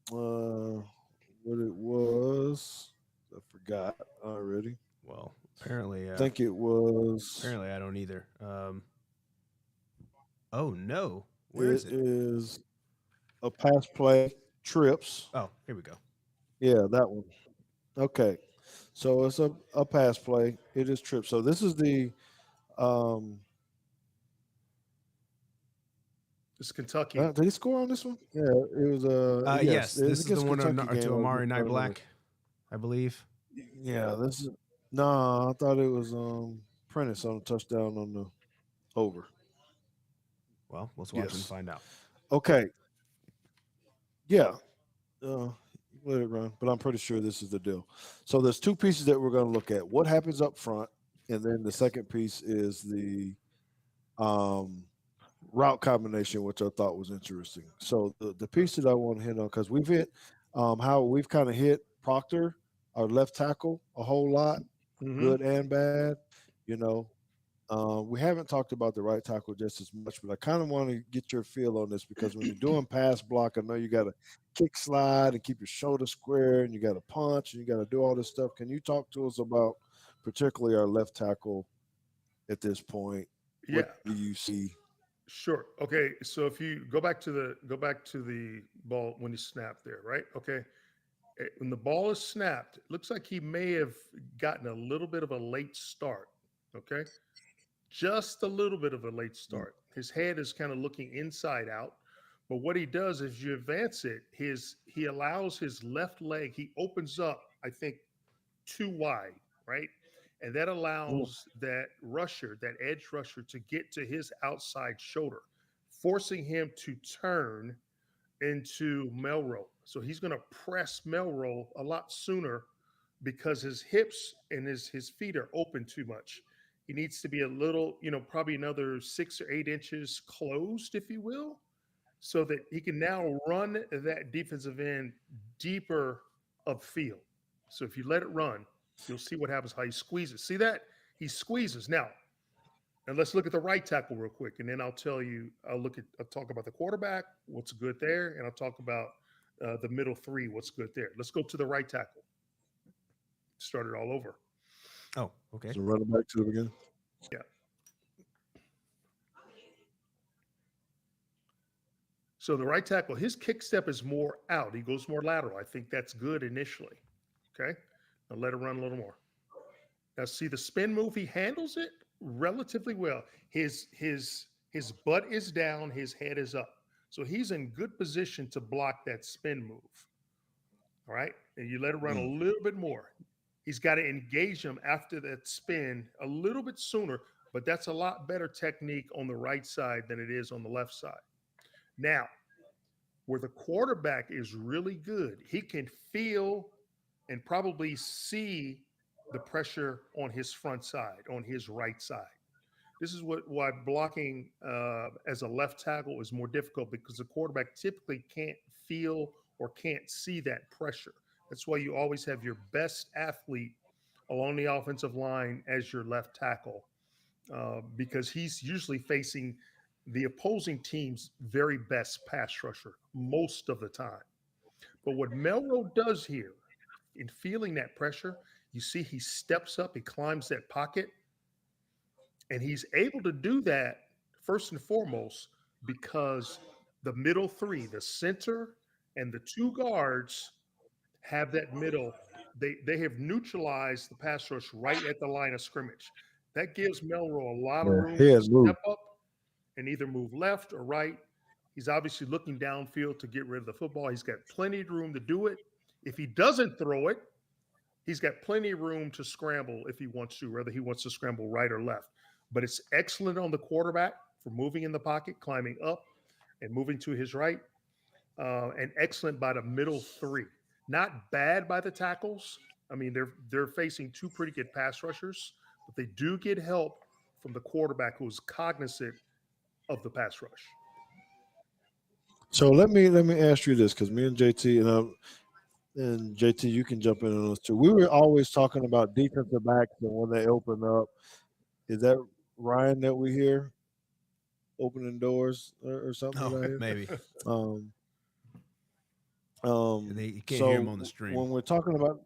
B: what it was. I forgot already.
A: Well, apparently,
B: I think it was.
A: apparently I don't either. Oh no, where is
B: It
A: it?
B: is a pass play trips.
A: Oh, here we go.
B: Yeah, that one. Okay, so it's a pass play. It is trips. So this is the um.
C: It's Kentucky.
B: Did he score on this one? Yeah, it was yes,
A: Yes,
B: it was
A: this is the
B: against
A: one
B: Kentucky
A: to
B: game. I was
A: Amari
B: just
A: Knight
B: trying to remember.
A: Black, I believe.
B: Yeah, this is no. I thought it was Prentice on a touchdown on the over.
A: Well, let's watch and
B: Yes.
A: find out.
B: Okay. Yeah. Let it run, but I'm pretty sure this is the deal. So there's two pieces that we're going to look at. What happens up front, and then the
A: Yes.
B: second piece is the um, route combination, which I thought was interesting. So the piece that I want to hit on because we've hit how we've kind of hit Proctor, our left tackle, a whole lot,
C: Hmm.
B: good and bad. You know, we haven't talked about the right tackle just as much, but I kind of want to get your feel on this because when you're doing pass block, I know you got to kick slide and keep your shoulder square, and you got to punch, and you got to do all this stuff. Can you talk to us about, particularly our left tackle at this point? What
C: Yeah.
B: do you see?
C: Sure. Okay. So if you go back to the ball when you snap there, right? Okay. When the ball is snapped, it looks like he may have gotten a little bit of a late start. Okay. Just a little bit of a late
B: Mm,
C: start. His head is kind of looking inside out. But what he does is you advance it, he allows his left leg, he opens up, I think, too wide, right? And that
B: mm,
C: allows that rusher, that edge rusher, to get to his outside shoulder, forcing him to turn into Melroe. So he's going to press Melroe a lot sooner because his hips and his feet are open too much. He needs to be a little, probably another 6 or 8 inches closed, if you will, so that he can now run that defensive end deeper upfield. So if you let it run, you'll see what happens, how he squeezes. See that? He squeezes. Now, and let's look at the right tackle real quick, and then I'll talk about the quarterback, what's good there, and I'll talk about the middle three, what's good there. Let's go to the right tackle. Start it all over.
A: Oh, okay.
B: so run it back to it again.
C: Yeah. So the right tackle, his kick step is more out. He goes more lateral. I think that's good initially. Okay. Now let it run a little more. Now see the spin move, he handles it relatively well. His butt is down, his head is up. So he's in good position to block that spin move. All right. And you let it run a
B: Mm,
C: little bit more. He's got to engage him after that spin a little bit sooner, but that's a lot better technique on the right side than it is on the left side. Now, where the quarterback is really good, he can feel and probably see the pressure on his front side, on his right side. This is why blocking as a left tackle is more difficult because the quarterback typically can't feel or can't see that pressure. That's why you always have your best athlete along the offensive line as your left tackle because he's usually facing the opposing team's very best pass rusher most of the time. But what Melrose does here in feeling that pressure, you see he steps up, he climbs that pocket, and he's able to do that first and foremost because the middle three, the center and the two guards, have that middle. They have neutralized the pass rush right at the line of scrimmage. That gives Melrose a lot of
B: yeah,
C: room to
B: head move.
C: step up and either move left or right. He's obviously looking downfield to get rid of the football. He's got plenty of room to do it. If he doesn't throw it, he's got plenty of room to scramble if he wants to, whether he wants to scramble right or left. But it's excellent on the quarterback for moving in the pocket, climbing up and moving to his right, and excellent by the middle three. Not bad by the tackles. I mean, they're facing two pretty good pass rushers, but they do get help from the quarterback who's cognizant of the pass rush.
B: So let me ask you this, because me and JT and JT, you can jump in on this too. We were always talking about defensive backs, and when they open up, is that Ryan that we hear opening doors or something
A: Oh,
B: that I hear?
A: maybe
B: Um,
A: they you can't hear him
B: so
A: on the stream.
B: when we're talking about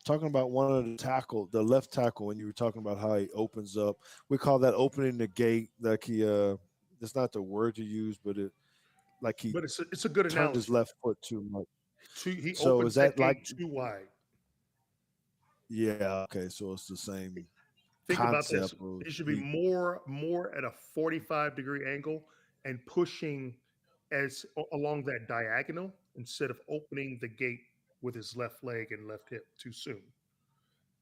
B: talking about one of the tackle, the left tackle, when you were talking about how he opens up, we call that opening the gate. Like he, it's not the word you use, but it like he
C: But it's a good
B: turned his
C: analogy.
B: left foot too much.
C: He
B: So is
C: opens that
B: that like,
C: gate too wide.
B: yeah, okay, so it's the same
C: Think about this.
B: concept of
C: It should be
B: he
C: more at a 45-degree angle and pushing along that diagonal instead of opening the gate with his left leg and left hip too soon.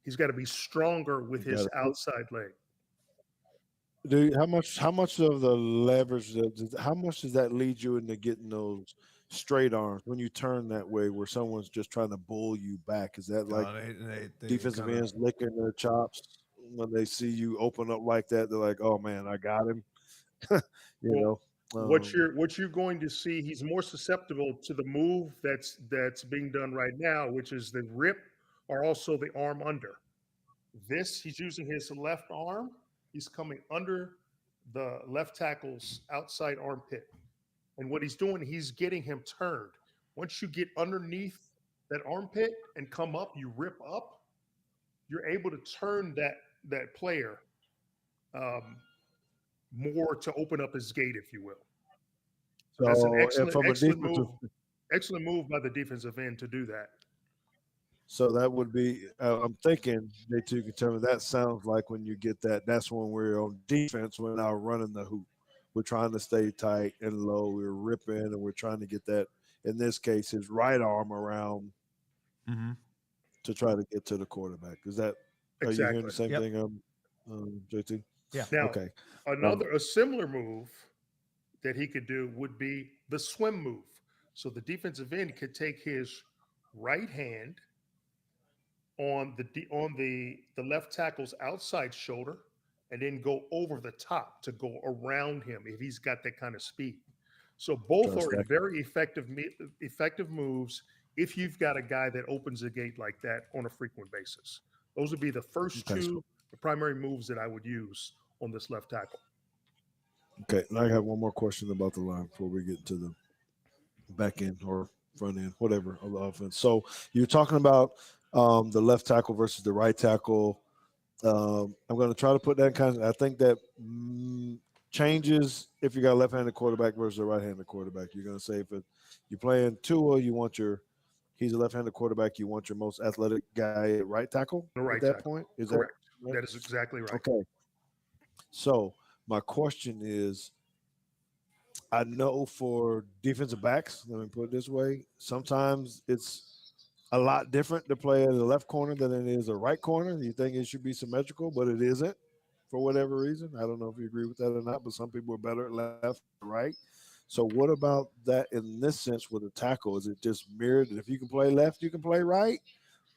C: He's got to be stronger with
B: got
C: his
B: it.
C: outside leg.
B: How much of the leverage how much does that lead you into getting those straight arms when you turn that way where someone's just trying to bull you back? Is that like
A: They
B: defensive
A: kind of
B: ends licking their chops when they see you open up like that? They're like, "Oh man, I got him." you
C: Well,
B: know.
C: what
B: Um,
C: you're going to see, he's more susceptible to the move that's being done right now, which is the rip or also the arm under. This, he's using his left arm. He's coming under the left tackle's outside armpit. And what he's doing, he's getting him turned. Once you get underneath that armpit and come up, you rip up, you're able to turn that player um, more to open up his gate, if you will. So that's an
B: so and from a
C: excellent
B: defensive,
C: move. Excellent move by the defensive end to do that.
B: so that would be. I'm thinking they too can tell me that sounds like when you get that. That's when we're on defense. We're now running the hoop. We're trying to stay tight and low. We're ripping and we're trying to get that. In this case, his right arm around
A: hmm
B: to try to get to the quarterback. Is that? Are you hearing
C: Exactly.
B: the same
A: Yep.
B: thing, JT?
A: Yeah.
C: Now,
B: Okay. Um,
C: a similar move that he could do would be the swim move. So the defensive end could take his right hand on the left tackle's outside shoulder and then go over the top to go around him if he's got that kind of speed. So
B: try
C: both
B: to
C: are
B: stack him.
C: very effective moves if you've got a guy that opens a gate like that on a frequent basis. Those would be the first
B: Okay.
C: two primary moves that I would use on this left tackle.
B: Okay. Now I have one more question about the line before we get to the back end or front end, whatever of the offense. So you're talking about the left tackle versus the right tackle. I'm going to try to put that in context. I think that changes if you got a left-handed quarterback versus a right-handed quarterback. You're going to say if you're playing Tua, he's a left-handed quarterback. You want your most athletic guy at right tackle
C: The
B: at
C: right
B: that
C: tackle.
B: point. Is that
C: Correct.
B: right?
C: That is exactly right.
B: Okay. So my question is, I know for defensive backs, let me put it this way, sometimes it's a lot different to play in the left corner than it is a right corner. You think it should be symmetrical, but it isn't for whatever reason. I don't know if you agree with that or not, but some people are better at left, right. So what about that in this sense with a tackle? Is it just mirrored? If you can play left, you can play right,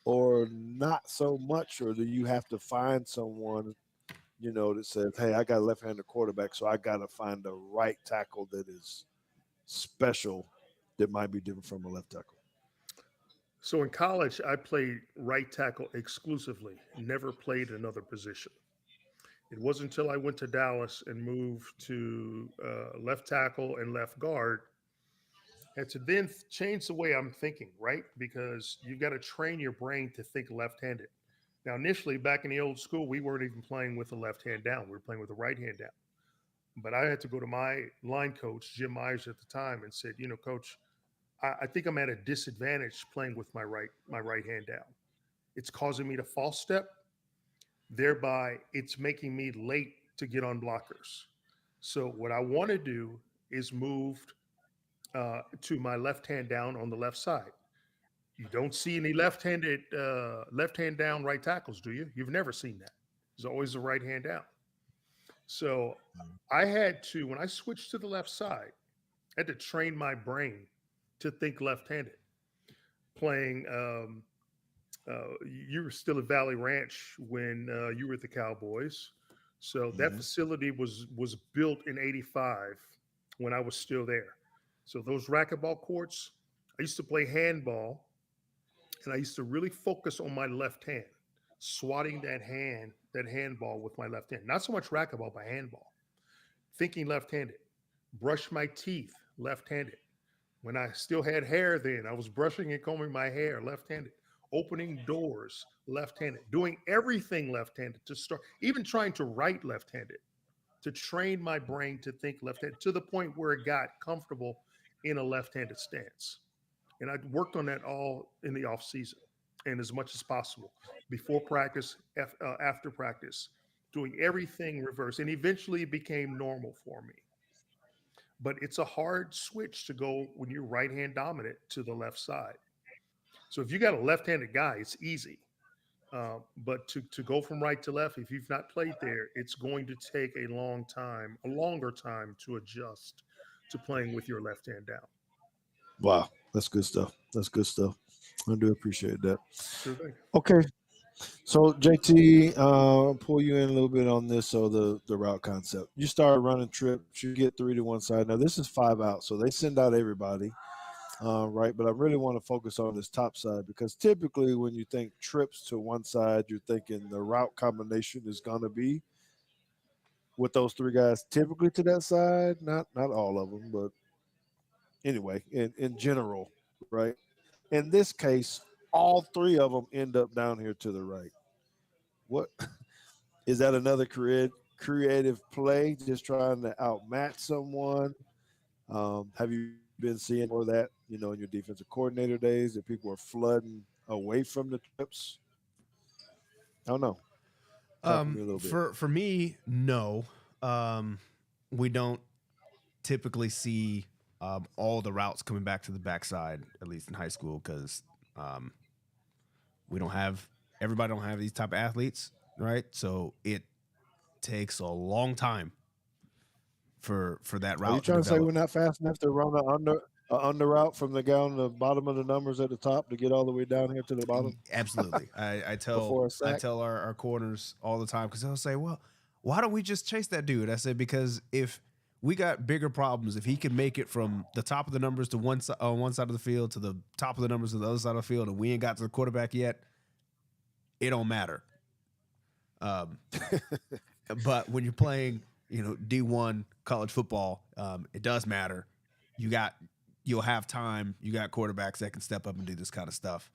B: or not so much, or do you have to find someone that says, "Hey, I got a left-handed quarterback, so I got to find a right tackle that is special, that might be different from a left tackle."
C: So in college, I played right tackle exclusively, never played another position. It wasn't until I went to Dallas and moved to left tackle and left guard and to then change the way I'm thinking, right? Because you've got to train your brain to think left handed. Now, initially, back in the old school, we weren't even playing with the left hand down. We were playing with the right hand down. But I had to go to my line coach, Jim Myers at the time, and said, coach, I think I'm at a disadvantage playing with my right hand down. It's causing me to false step, thereby it's making me late to get on blockers. So what I want to do is move to my left hand down on the left side. You don't see any left hand down right tackles, do you? You've never seen that. There's always the right hand down. So I had to, when I switched to the left side, I had to train my brain to think left handed. playing. You were still at Valley Ranch when you were at the Cowboys, so that
B: Hmm.
C: facility was built in '85 when I was still there. So those racquetball courts, I used to play handball, and I used to really focus on my left hand, swatting that handball with my left hand. Not so much racquetball, but handball. Thinking left-handed. Brush my teeth left-handed. When I still had hair then, I was brushing and combing my hair left handed, opening doors left handed, doing everything left handed to start, even trying to write left handed, to train my brain to think left handed to the point where it got comfortable in a left handed stance. And I worked on that all in the off season and as much as possible before practice, after practice, doing everything reverse. And eventually it became normal for me, but it's a hard switch to go when you're right hand dominant to the left side. So if you got a left handed guy, it's easy. But to go from right to left, if you've not played there, it's going to take a long time, a longer time to adjust to playing with your left hand down.
B: Wow, that's good stuff. That's good stuff. I do appreciate that.
C: Sure thing.
B: Okay, so JT, pull you in a little bit on this. So the route concept. You start running trips. You get three to one side. Now this is 5 out, so they send out everybody, right? But I really want to focus on this top side because typically when you think trips to one side, you're thinking the route combination is going to be with those three guys typically to that side. Not all of them, but anyway, in general, right? In this case, all three of them end up down here to the right. What is that? Another creative play, just trying to outmatch someone? Have you been seeing more of that? In your defensive coordinator days, that people are flooding away from the trips. I don't know. Talk to me a little bit.
A: For me, no. Um, we don't typically see all the routes coming back to the backside, at least in high school, because um, we don't have everybody don't have these type of athletes, right? So it takes a long time for that
B: Are you
A: route to
B: trying to say
A: develop.
B: we're not fast enough to run a under route from the guy on the bottom of the numbers at the top to get all the way down here to the bottom
A: Absolutely, I tell
B: before a
A: I
B: sack?
A: tell our corners all the time because they'll say, "Well, why don't we just chase that dude?" I said because if we got bigger problems, if he can make it from the top of the numbers to on one side of the field to the top of the numbers to the other side of the field, and we ain't got to the quarterback yet, it don't matter. Um, but when you're playing, D1 college football, it does matter. You got you'll have time. You got quarterbacks that can step up and do this kind of stuff.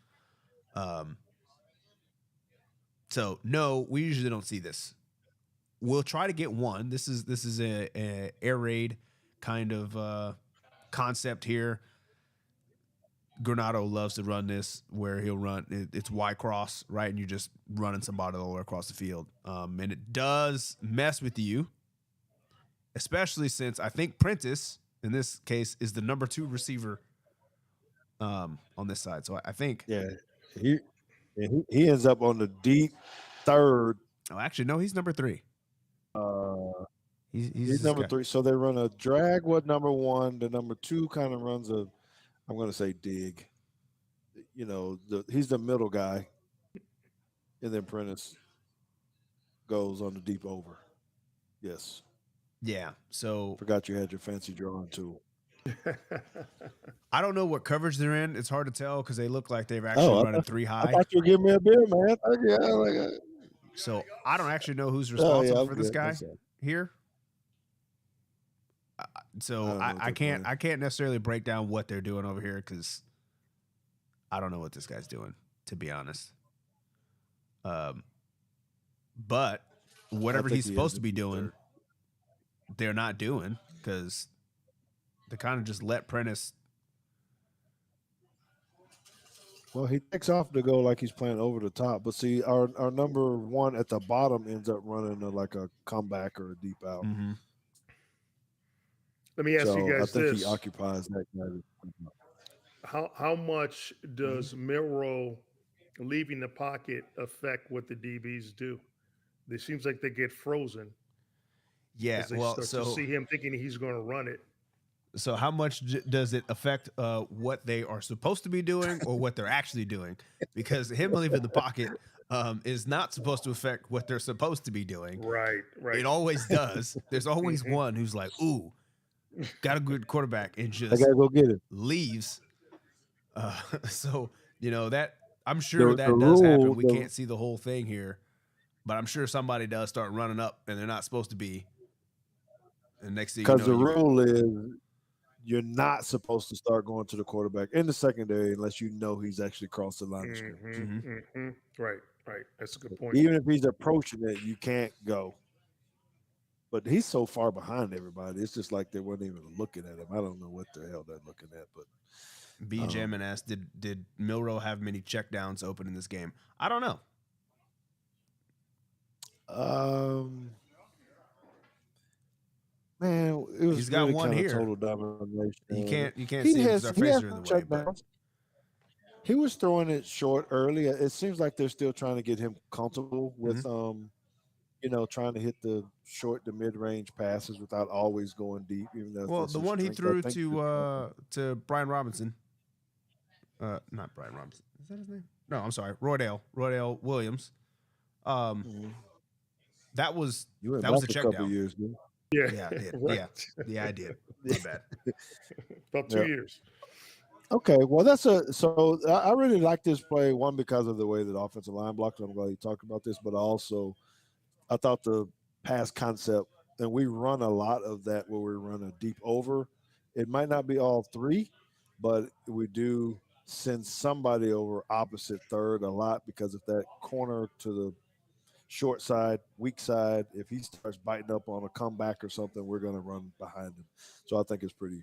A: Um, so no, we usually don't see this. We'll try to get one. This is a air raid kind of concept here. Granado loves to run this where he'll run it's Y cross, right? And you're just running somebody all the way across the field. And it does mess with you, especially since I think Prentice, in this case, is the number 2 receiver on this side. So I think
B: Yeah, he he ends up on the deep third.
A: oh actually no, he's number 3.
B: Uh,
A: He's
B: he's
A: this
B: number
A: guy.
B: three. So they run a drag with number one. The number two kind of runs a, I'm going to say dig. He's the middle guy, and then Prentice goes on the deep over. Yes,
A: Yeah. So
B: forgot you had your fancy drawing tool.
A: I don't know what coverage they're in. It's hard to tell because they look like they've actually
B: Oh,
A: running 3
B: I
A: high.
B: thought you were giving me a beer, man. Yeah,
A: So I don't actually know who's
B: oh yeah,
A: responsible
B: I'm
A: for this
B: good. I'm
A: guy
B: sorry.
A: here.
B: I
A: So
B: don't
A: I,
B: know what
A: I
B: they're
A: can't
B: playing.
A: I can't necessarily break down what they're doing over here because I don't know what this guy's doing, to be honest. Um, but
B: I
A: whatever
B: think
A: he's
B: he has
A: supposed
B: the
A: to be
B: deep
A: doing,
B: third.
A: they're not doing because they kind of just let Prentice.
B: Well, he takes off to go like he's playing over the top, but see, our number one at the bottom ends up running like a comeback or a deep out.
A: Mm-hmm.
C: Let me ask you
B: So I
C: guys
B: think he
C: this:
B: occupies that guy.
C: how much
B: Mhm.
C: does Milroe leaving the pocket affect what the DBs do? It seems like they get frozen
A: Yeah,
C: as they
A: well,
C: start to
A: so
C: see him thinking he's going to run it.
A: So how much does it affect what they are supposed to be doing or what they're actually doing? Because him leaving the pocket is not supposed to affect what they're supposed to be doing.
C: Right, right.
A: It always does. There's always
C: Mhm.
A: one who's like, "Ooh, got a good quarterback," and
B: I
A: just
B: gotta go get it.
A: leaves. So that I'm sure
B: The
A: that does happen.
B: rule,
A: We
B: the
A: can't see the whole thing here, but I'm sure somebody does start running up and they're not supposed to be. And next thing you
B: because
A: know,
B: the
A: you
B: rule is you're not supposed to start going to the quarterback in the secondary unless you know he's actually crossed the line of scrimmage.
C: Mhm, mhm. Right, right. That's a good point.
B: Even if he's approaching it, you can't go. But he's so far behind everybody. It's just like they weren't even looking at him. I don't know what the hell they're looking at, but
A: B Jamin asked, did Milroe have many checkdowns open in this game? I don't know.
B: um, man, it
A: He's
B: was
A: got
B: really
A: one
B: kind of
A: here.
B: total domination.
A: You can't see
B: He
A: him because
B: has
A: our
B: he has
A: faces are in
B: some
A: the way, but
B: checkdowns. He was throwing it short early. It seems like they're still trying to get him comfortable with trying to hit the short to mid range passes without always going deep, even though
A: well,
B: that's
A: the
B: his
A: one he
B: strength. I
A: threw
B: think.
A: to Brian Robinson, not Brian Robinson, is that his name? No, I'm sorry, Roydale Williams. Um,
B: Mhm.
A: that was
B: You went
A: that was
B: back
A: a
B: a
A: check
B: couple
A: down.
B: years, man.
C: Yeah,
A: Yeah, I did.
C: right.
A: Yeah, I did. My bad.
C: About 2
B: Yeah.
C: years.
B: Okay, well, so I really like this play. One, because of the way that offensive line blocked. I'm glad you talked about this, but also I thought the pass concept, and we run a lot of that where we run a deep over. It might not be all three, but we do send somebody over opposite third a lot because if that corner to the short side, weak side, if he starts biting up on a comeback or something, we're going to run behind him. So I think it's pretty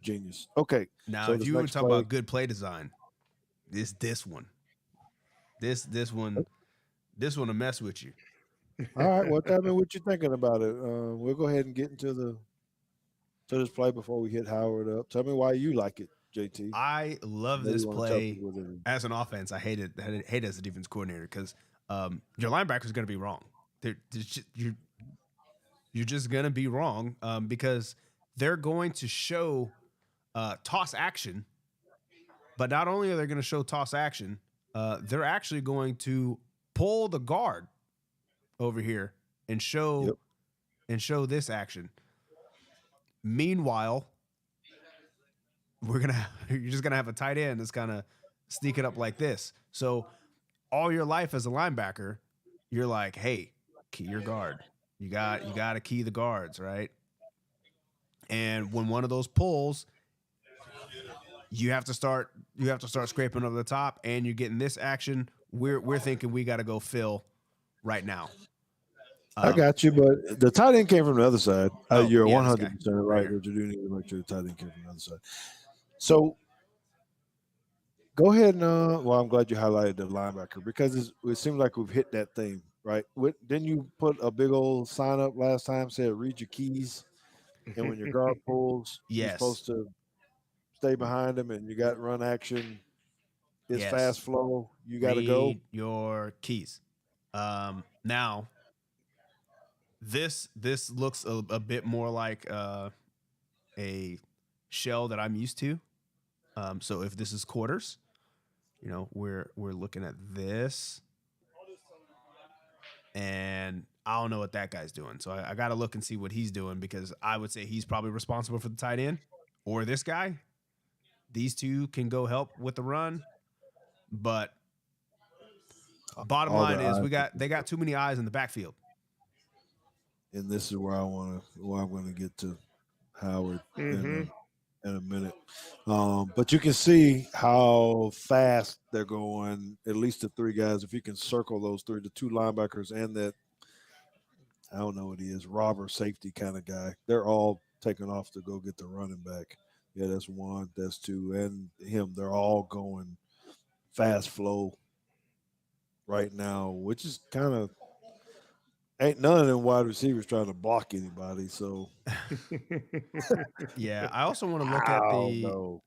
B: genius. Okay,
A: Now,
B: so
A: if
B: this
A: you want
B: next
A: to talk
B: play.
A: about good play design, this one, this one will mess with you.
B: All right, well, tell me what you're thinking about it. We'll go ahead and get into this play before we hit Howard up. Tell me why you like it, JT.
A: I love
B: Maybe
A: this
B: you want to tell
A: play
B: people what it is.
A: as an offense. I hate it as a defense coordinator because your linebacker is going to be wrong. You're just going to be wrong because they're going to show toss action, but not only are they going to show toss action, they're actually going to pull the guard over here and show
B: Yep.
A: this action. Meanwhile, you're just gonna have a tight end that's kind of sneaking up like this. So all your life as a linebacker, you're like, hey, key your guard. You got to key the guards, right? And when one of those pulls, you have to start scraping over the top, and you're getting this action. We're thinking we got to go fill right now.
B: I got you, but the tight end came from the other side.
A: Oh
B: You're
A: yeah, this guy
B: 100%
A: right
B: right
A: here.
B: that you do need to make sure the tight end came from the other side. So go ahead and well, I'm glad you highlighted the linebacker because it seems like we've hit that thing, right? Didn't you put a big old sign up last time said read your keys, and when your guard pulls, you're
A: Yes,
B: supposed to stay behind him, and you got run action. It's
A: yes.
B: fast flow. You got to go.
A: Read your keys. Now this looks a bit more like a shell that I'm used to. So if this is quarters, we're looking at this, and I don't know what that guy's doing. So I got to look and see what he's doing because I would say he's probably responsible for the tight end or this guy. These two can go help with the run, but bottom
B: All
A: line
B: their
A: is
B: eyes,
A: they got too many eyes in the backfield.
B: and this is where I'm going to get to Howard
C: Hmm.
B: in a minute. But you can see how fast they're going. At least the three guys. If you can circle those three, the two linebackers and that I don't know what he is, robber safety kind of guy. They're all taking off to go get the running back. Yeah, that's one, that's two, and him. They're all going fast flow right now, which is kind of ain't none of them wide receivers trying to block anybody. So
A: Yeah, I also want to look
B: I
A: at
B: don't
A: the.
B: know.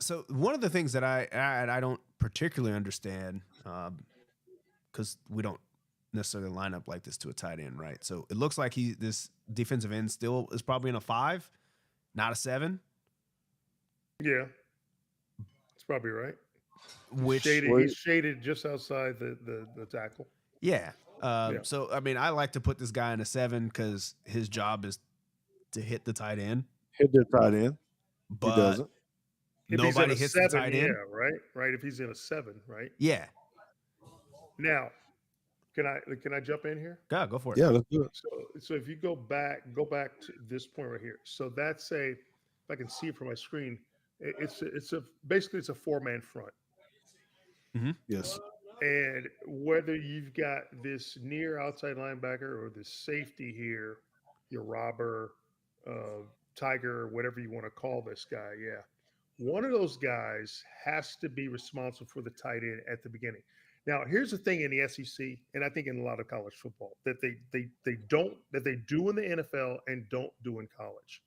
A: So one of the things that I don't particularly understand, because we don't necessarily line up like this to a tight end, right? So it looks like this defensive end still is probably in a 5, not a 7,
C: Yeah, it's probably right. He's
A: which
C: shaded. He's shaded just outside the tackle.
A: yeah.
C: Yeah.
A: So I mean, I like to put this guy in a 7 because his job is to hit the tight end,
B: Hit the tight end. He
A: but
B: doesn't.
C: If he's in
A: nobody
C: a
A: hits the
C: 7,
A: tight
C: yeah,
A: end.
C: right, right. If he's in a 7, right.
A: Yeah,
C: Now, can I jump in here?
A: go for it.
B: Yeah, let's do it.
C: So if you go back to this point right here. So that's if I can see it from my screen, it's a basically it's a 4-man front.
B: Yes.
C: And whether you've got this near outside linebacker or this safety here, your robber, tiger, whatever you want to call this guy, yeah, one of those guys has to be responsible for the tight end at the beginning. Now, here's the thing in the SEC, and I think in a lot of college football that they do in the NFL and don't do in college.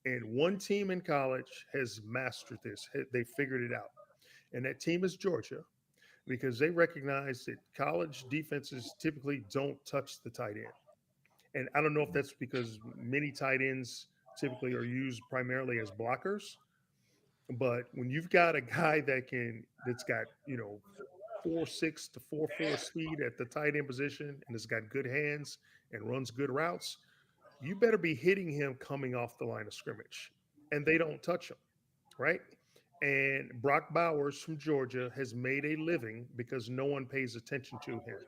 C: And one team in college has mastered this; they figured it out, and that team is Georgia because they recognize that college defenses typically don't touch the tight end. And I don't know if that's because many tight ends typically are used primarily as blockers, but when you've got a guy that's got 4.6 to 4.4 speed at the tight end position and has got good hands and runs good routes, you better be hitting him coming off the line of scrimmage. And they don't touch him, right? And Brock Bowers from Georgia has made a living because no one pays attention to him.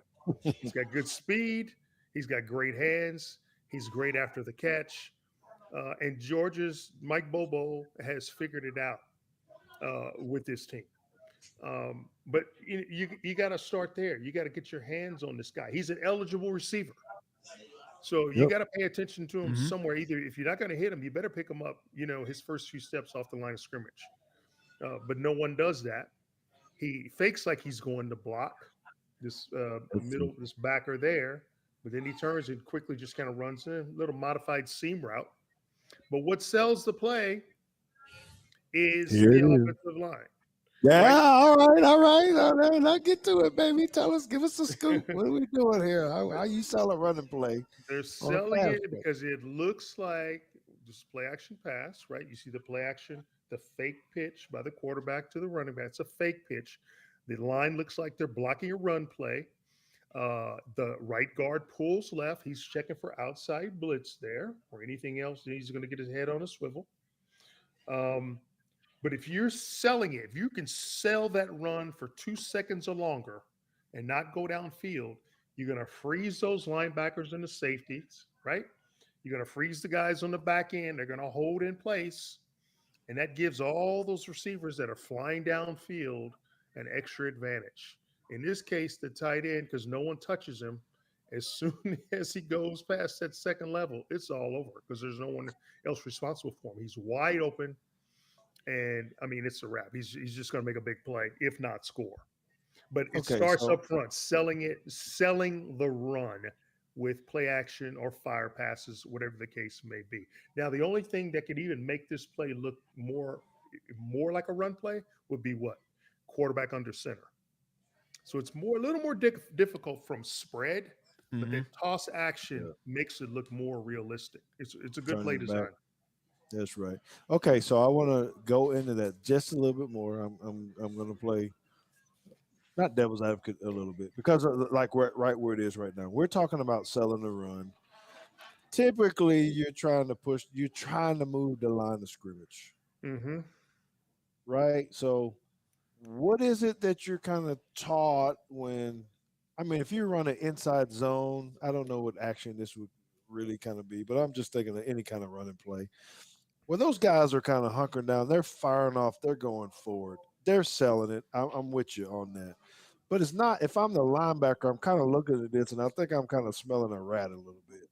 C: He's got good speed. He's got great hands. He's great after the catch. And Georgia's Mike Bobo has figured it out with this team. But you got to start there. You got to get your hands on this guy. He's an eligible receiver. So you
B: Yep.
C: got to pay attention to him
A: Mhm.
C: somewhere. Either if you're not going to hit him, you better pick him up, his first few steps off the line of scrimmage. But no one does that. He fakes like he's going to block this this backer there, but then he turns and quickly just kind of runs in a little modified seam route. But what sells the play is
B: Here
C: the
B: it is.
C: offensive line,
B: Yeah,
C: right?
B: all right, all right. All right. Now get to it, baby. Give us a scoop. What are we doing here? How you sell a running play
C: They're
B: on a
C: selling
B: pass
C: it
B: play?
C: because it looks like this play action pass, right? You see the play action, the fake pitch by the quarterback to the running back. It's a fake pitch. The line looks like they're blocking a run play. The right guard pulls left. He's checking for outside blitz there or anything else. He's going to get his head on a swivel. Um, but if you're selling it, if you can sell that run for 2 seconds or longer and not go downfield, you're going to freeze those linebackers and the safeties, right? You're going to freeze the guys on the back end. They're going to hold in place. And that gives all those receivers that are flying downfield an extra advantage. In this case, the tight end, because no one touches him, as soon as he goes past that second level, it's all over because there's no one else responsible for him. He's wide open. And I mean, it's a wrap. He's just going to make a big play, if not score. But it
B: Okay,
C: starts
B: so
C: up front, selling the run with play action or fire passes, whatever the case may be. Now, the only thing that could even make this play look more like a run play would be what? Quarterback under center. So it's a little more difficult from spread, but
A: Mhm.
C: that toss action
B: yeah,
C: makes it look more realistic. It's a good play
B: turning back.
C: design.
B: That's right. Okay, so I want to go into that just a little bit more. I'm going to play not devil's advocate a little bit because like right where it is right now. We're talking about selling the run. Typically, you're trying to move the line of scrimmage,
C: Mm-hmm.
B: right? So, what is it that you're kind of taught when? I mean, if you run an inside zone, I don't know what action this would really kind of be, but I'm just thinking of any kind of running play. When those guys are kind of hunkering down, they're firing off, they're going forward, they're selling it. I'm with you on that. But it's not, if I'm the linebacker, I'm kind of looking at this and I think I'm kind of smelling a rat a little bit.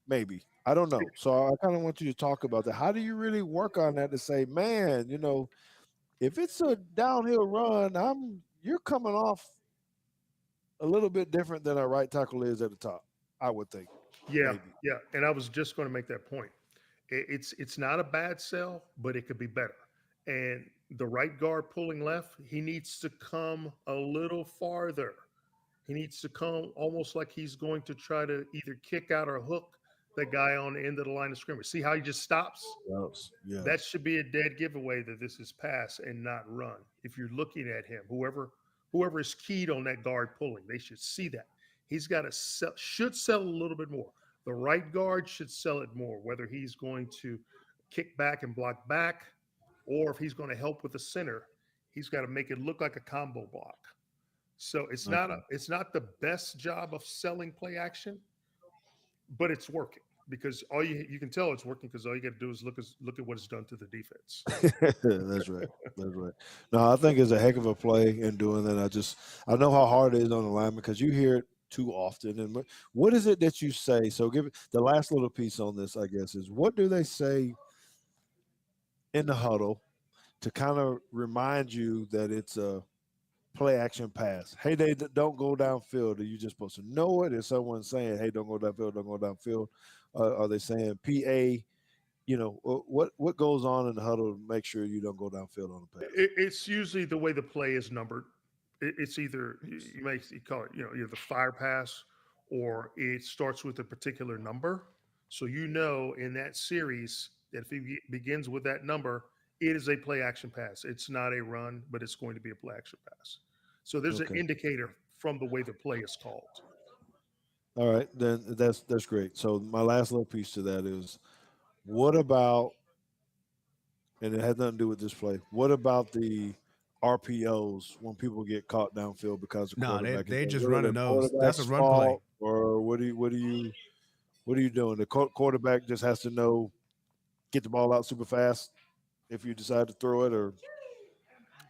B: Maybe. I don't know. So I kind of want you to talk about that. How do you really work on that to say, man, if it's a downhill run, you're coming off a little bit different than a right tackle is at the top, I would think.
C: Yeah,
B: Maybe.
C: yeah. And I was just going to make that point. It's not a bad sell, but it could be better. And the right guard pulling left, he needs to come a little farther He needs to come almost like he's going to try to either kick out or hook the guy on the end of the line of scrimmage. See how he just stops?
B: Yeah.
C: That should be a dead giveaway that this is pass and not run. If you're looking at him, whoever is keyed on that guard pulling, they should see that. He's got to should sell a little bit more. The right guard should sell it more, whether he's going to kick back and block back, or if he's going to help with the center, he's got to make it look like a combo block. So
B: Okay.
C: it's not the best job of selling play action, but it's working because all you can tell it's working because all you got to do is look at what it's done to the defense.
B: That's right. That's right. No, I think it's a heck of a play in doing that. I know how hard it is on the lineman because you hear it too often. And what is it that you say? So give the last little piece on this, I guess, is what do they say in the huddle to kind of remind you that it's a play action pass? Hey, don't go downfield. Are you just supposed to know it? Is someone saying, hey, don't go downfield, don't go downfield? Are they saying PA? What goes on in the huddle to make sure you don't go downfield on the pass?
C: It's usually the way the play is numbered. It's either you call it either the fire pass or it starts with a particular number. So in that series that if he begins with that number, it is a play action pass. It's not a run, but it's going to be a play action pass. So there's an
B: Okay.
C: indicator from the way the play is called.
B: All right, then that's great. So my last little piece to that is, what about, and it has nothing to do with this play. What about the RPOs when people get caught downfield because the
A: No,
B: quarterback is
A: they
B: there?
A: just
B: Really
A: running
B: the
A: those. That's a
B: quarterback's
A: run play.
B: fault, or what are you doing? The quarterback just has to know get the ball out super fast if you decide to throw it, or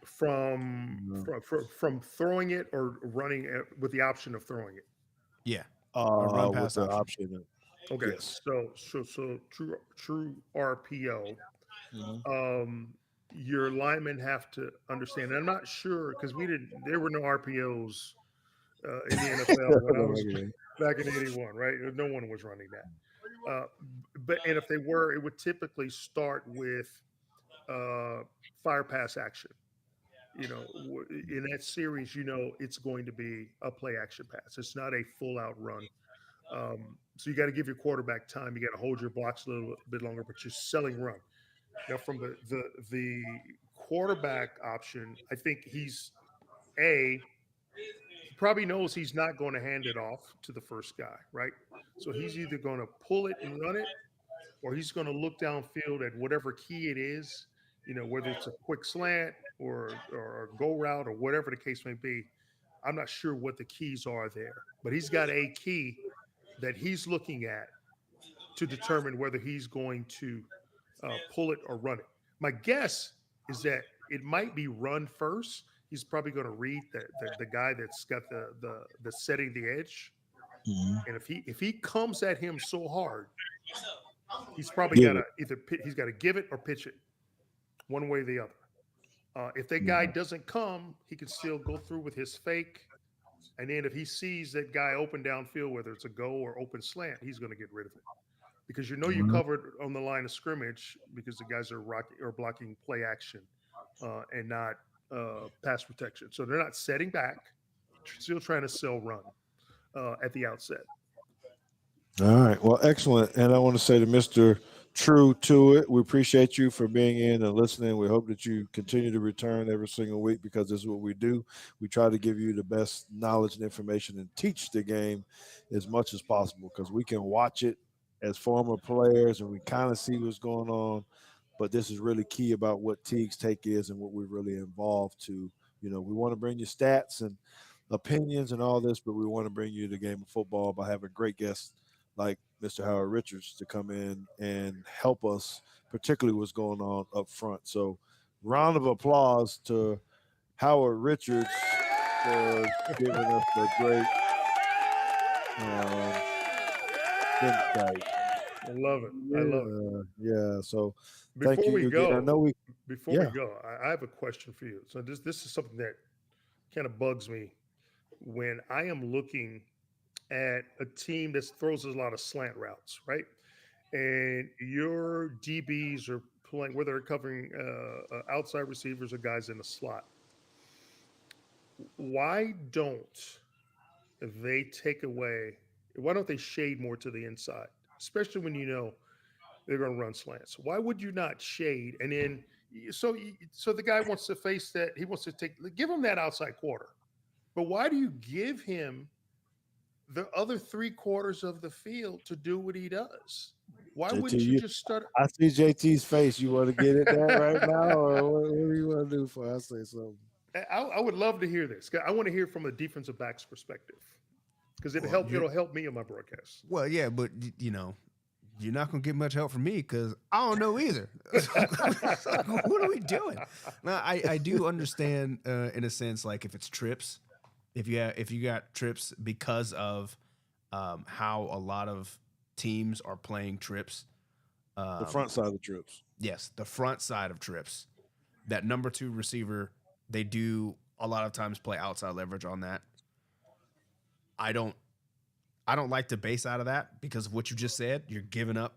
C: From
B: no.
C: from throwing it or running it with the option of throwing it.
A: Yeah, a run
B: With
A: pass
B: the
A: option.
B: option.
C: Okay,
B: Yes.
C: so true RPO.
B: Mhm.
C: Um, your linemen have to understand. And I'm not sure because there were no RPOs in the NFL when I was back in '81, right? No one was running that. And if they were, it would typically start with uh, fire pass action. In that series, it's going to be a play action pass. It's not a full out run. So you got to give your quarterback time. You got to hold your blocks a little bit longer, but you're selling run. Now, from the quarterback option, I think he probably knows he's not going to hand it off to the first guy, right? So he's either going to pull it and run it, or he's going to look downfield at whatever key it is, whether it's a quick slant or a go route or whatever the case may be. I'm not sure what the keys are there, but he's got a key that he's looking at to determine whether he's going to pull it or run it. My guess is that it might be run first. He's probably going to read the guy that's got the setting the edge,
B: Mhm.
C: and if he comes at him so hard, he's probably got
B: Give
C: to
B: it.
C: he's got to give it or pitch it, one way or the other. If that guy
B: Yeah.
C: doesn't come, he can still go through with his fake. And then if he sees that guy open downfield, whether it's a go or open slant, he's going to get rid of it because you
B: Mhm.
C: covered on the line of scrimmage because the guys are rocking or blocking play action and not pass protection. So they're not setting back, still trying to sell run at the outset.
B: All right. Well, excellent. And I want to say to Mr. True to it, we appreciate you for being in and listening. We hope that you continue to return every single week because this is what we do. We try to give you the best knowledge and information and teach the game as much as possible because we can watch it as former players and we kind of see what's going on. But this is really key about what Teague's take is and what we're really involved to. We want to bring you stats and opinions and all this, but we want to bring you the game of football by having great guests like Mr. Howard Richards to come in and help us, particularly what's going on up front. So, round of applause to Howard Richards for giving us a great um, insight.
C: I love it. I love it.
B: Yeah. So, thank
C: Before
B: you
C: we
B: again. I
C: go,
B: know we,
C: before we
B: yeah.
C: go, I have a question for you. So this is something that kind of bugs me when I am looking at a team that throws a lot of slant routes, right? And your DBs are playing, whether they're covering outside receivers or guys in the slot. Why don't they take away? Why don't they shade more to the inside, especially when you know they're going to run slants? Why would you not shade? And then so the guy wants to face that. He wants to give him that outside quarter. But why do you give him the other three quarters of the field to do what he does? Why
B: JT,
C: wouldn't you just start?
B: I see JT's face. You want to get at that right now, or what do you want to do for I say something?
C: I would love to hear this. I want to hear from a defensive back's perspective because it'll
A: Well,
C: help. It'll help me in my broadcast.
A: well, yeah, but you know, you're not gonna get much help from me because I don't know either. What are we doing? Now, I do understand in a sense, like if it's trips, if you got trips because of how a lot of teams are playing trips.
B: The front side of the trips.
A: Yes, the front side of trips. That number two receiver, they do a lot of times play outside leverage on that. I don't I don't like to base out of that because of what you just said. You're giving up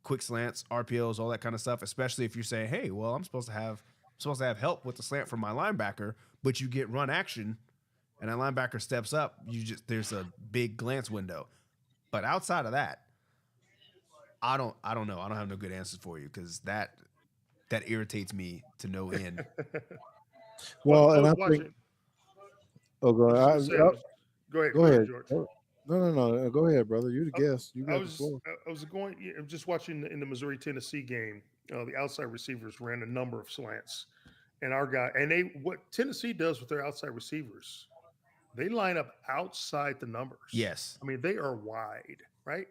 A: quick slants, RPOs, all that kind of stuff, especially if you're saying, hey, well, I'm supposed to have help with the slant from my linebacker, but you get run action and that linebacker steps up, there's a big glance window. But outside of that, I don't know. I don't have no good answers for you because that irritates me to no end.
C: Well,
B: Well,
C: I
B: and
C: was
B: I think.
C: watching.
B: Oh,
C: I was just gonna say.
B: go
C: Go ahead,
B: ahead.
C: George.
B: No, no. Go ahead, brother. You're the
C: I,
B: guest. You got the floor.
C: I was going. Yeah, I'm just watching in the Missouri Tennessee game. The outside receivers ran a number of slants, and our guy and they what Tennessee does with their outside receivers, they line up outside the numbers.
A: Yes.
C: I mean, they are wide, right?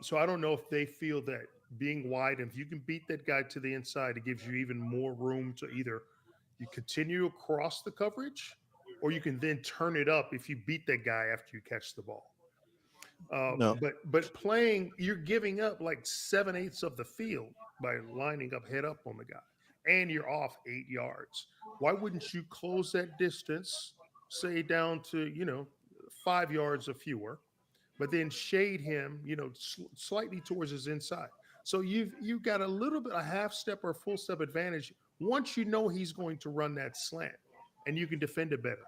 C: So I don't know if they feel that being wide, and if you can beat that guy to the inside, it gives you even more room to either you continue across the coverage, or you can then turn it up if you beat that guy after you catch the ball.
B: No.
C: But playing, you're giving up like 7/8 of the field by lining up head up on the guy, and you're off 8 yards. Why wouldn't you close that distance, say down to 5 yards or fewer, but then shade him, slightly towards his inside. So you've got a little bit a half step or a full step advantage once you know he's going to run that slant, and you can defend it better.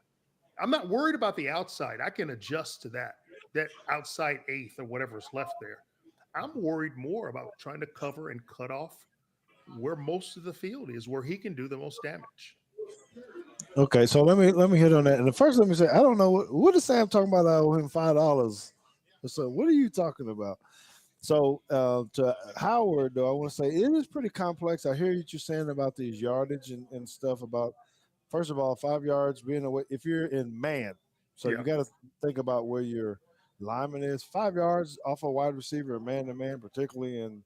C: I'm not worried about the outside. I can adjust to that outside eighth or whatever's left there. I'm worried more about trying to cover and cut off where most of the field is, where he can do the most damage.
B: Okay, so let me hit on that. And the first, let me say, I don't know what is Sam talking about. I owe him $5. So what are you talking about? So to Howard, though, I want to say it is pretty complex. I hear what you're saying about these yardage and stuff about. First of all, 5 yards being away. If you're in man, so you
C: Yeah,
B: got to think about where your lineman is. 5 yards off a wide receiver, man to man, particularly in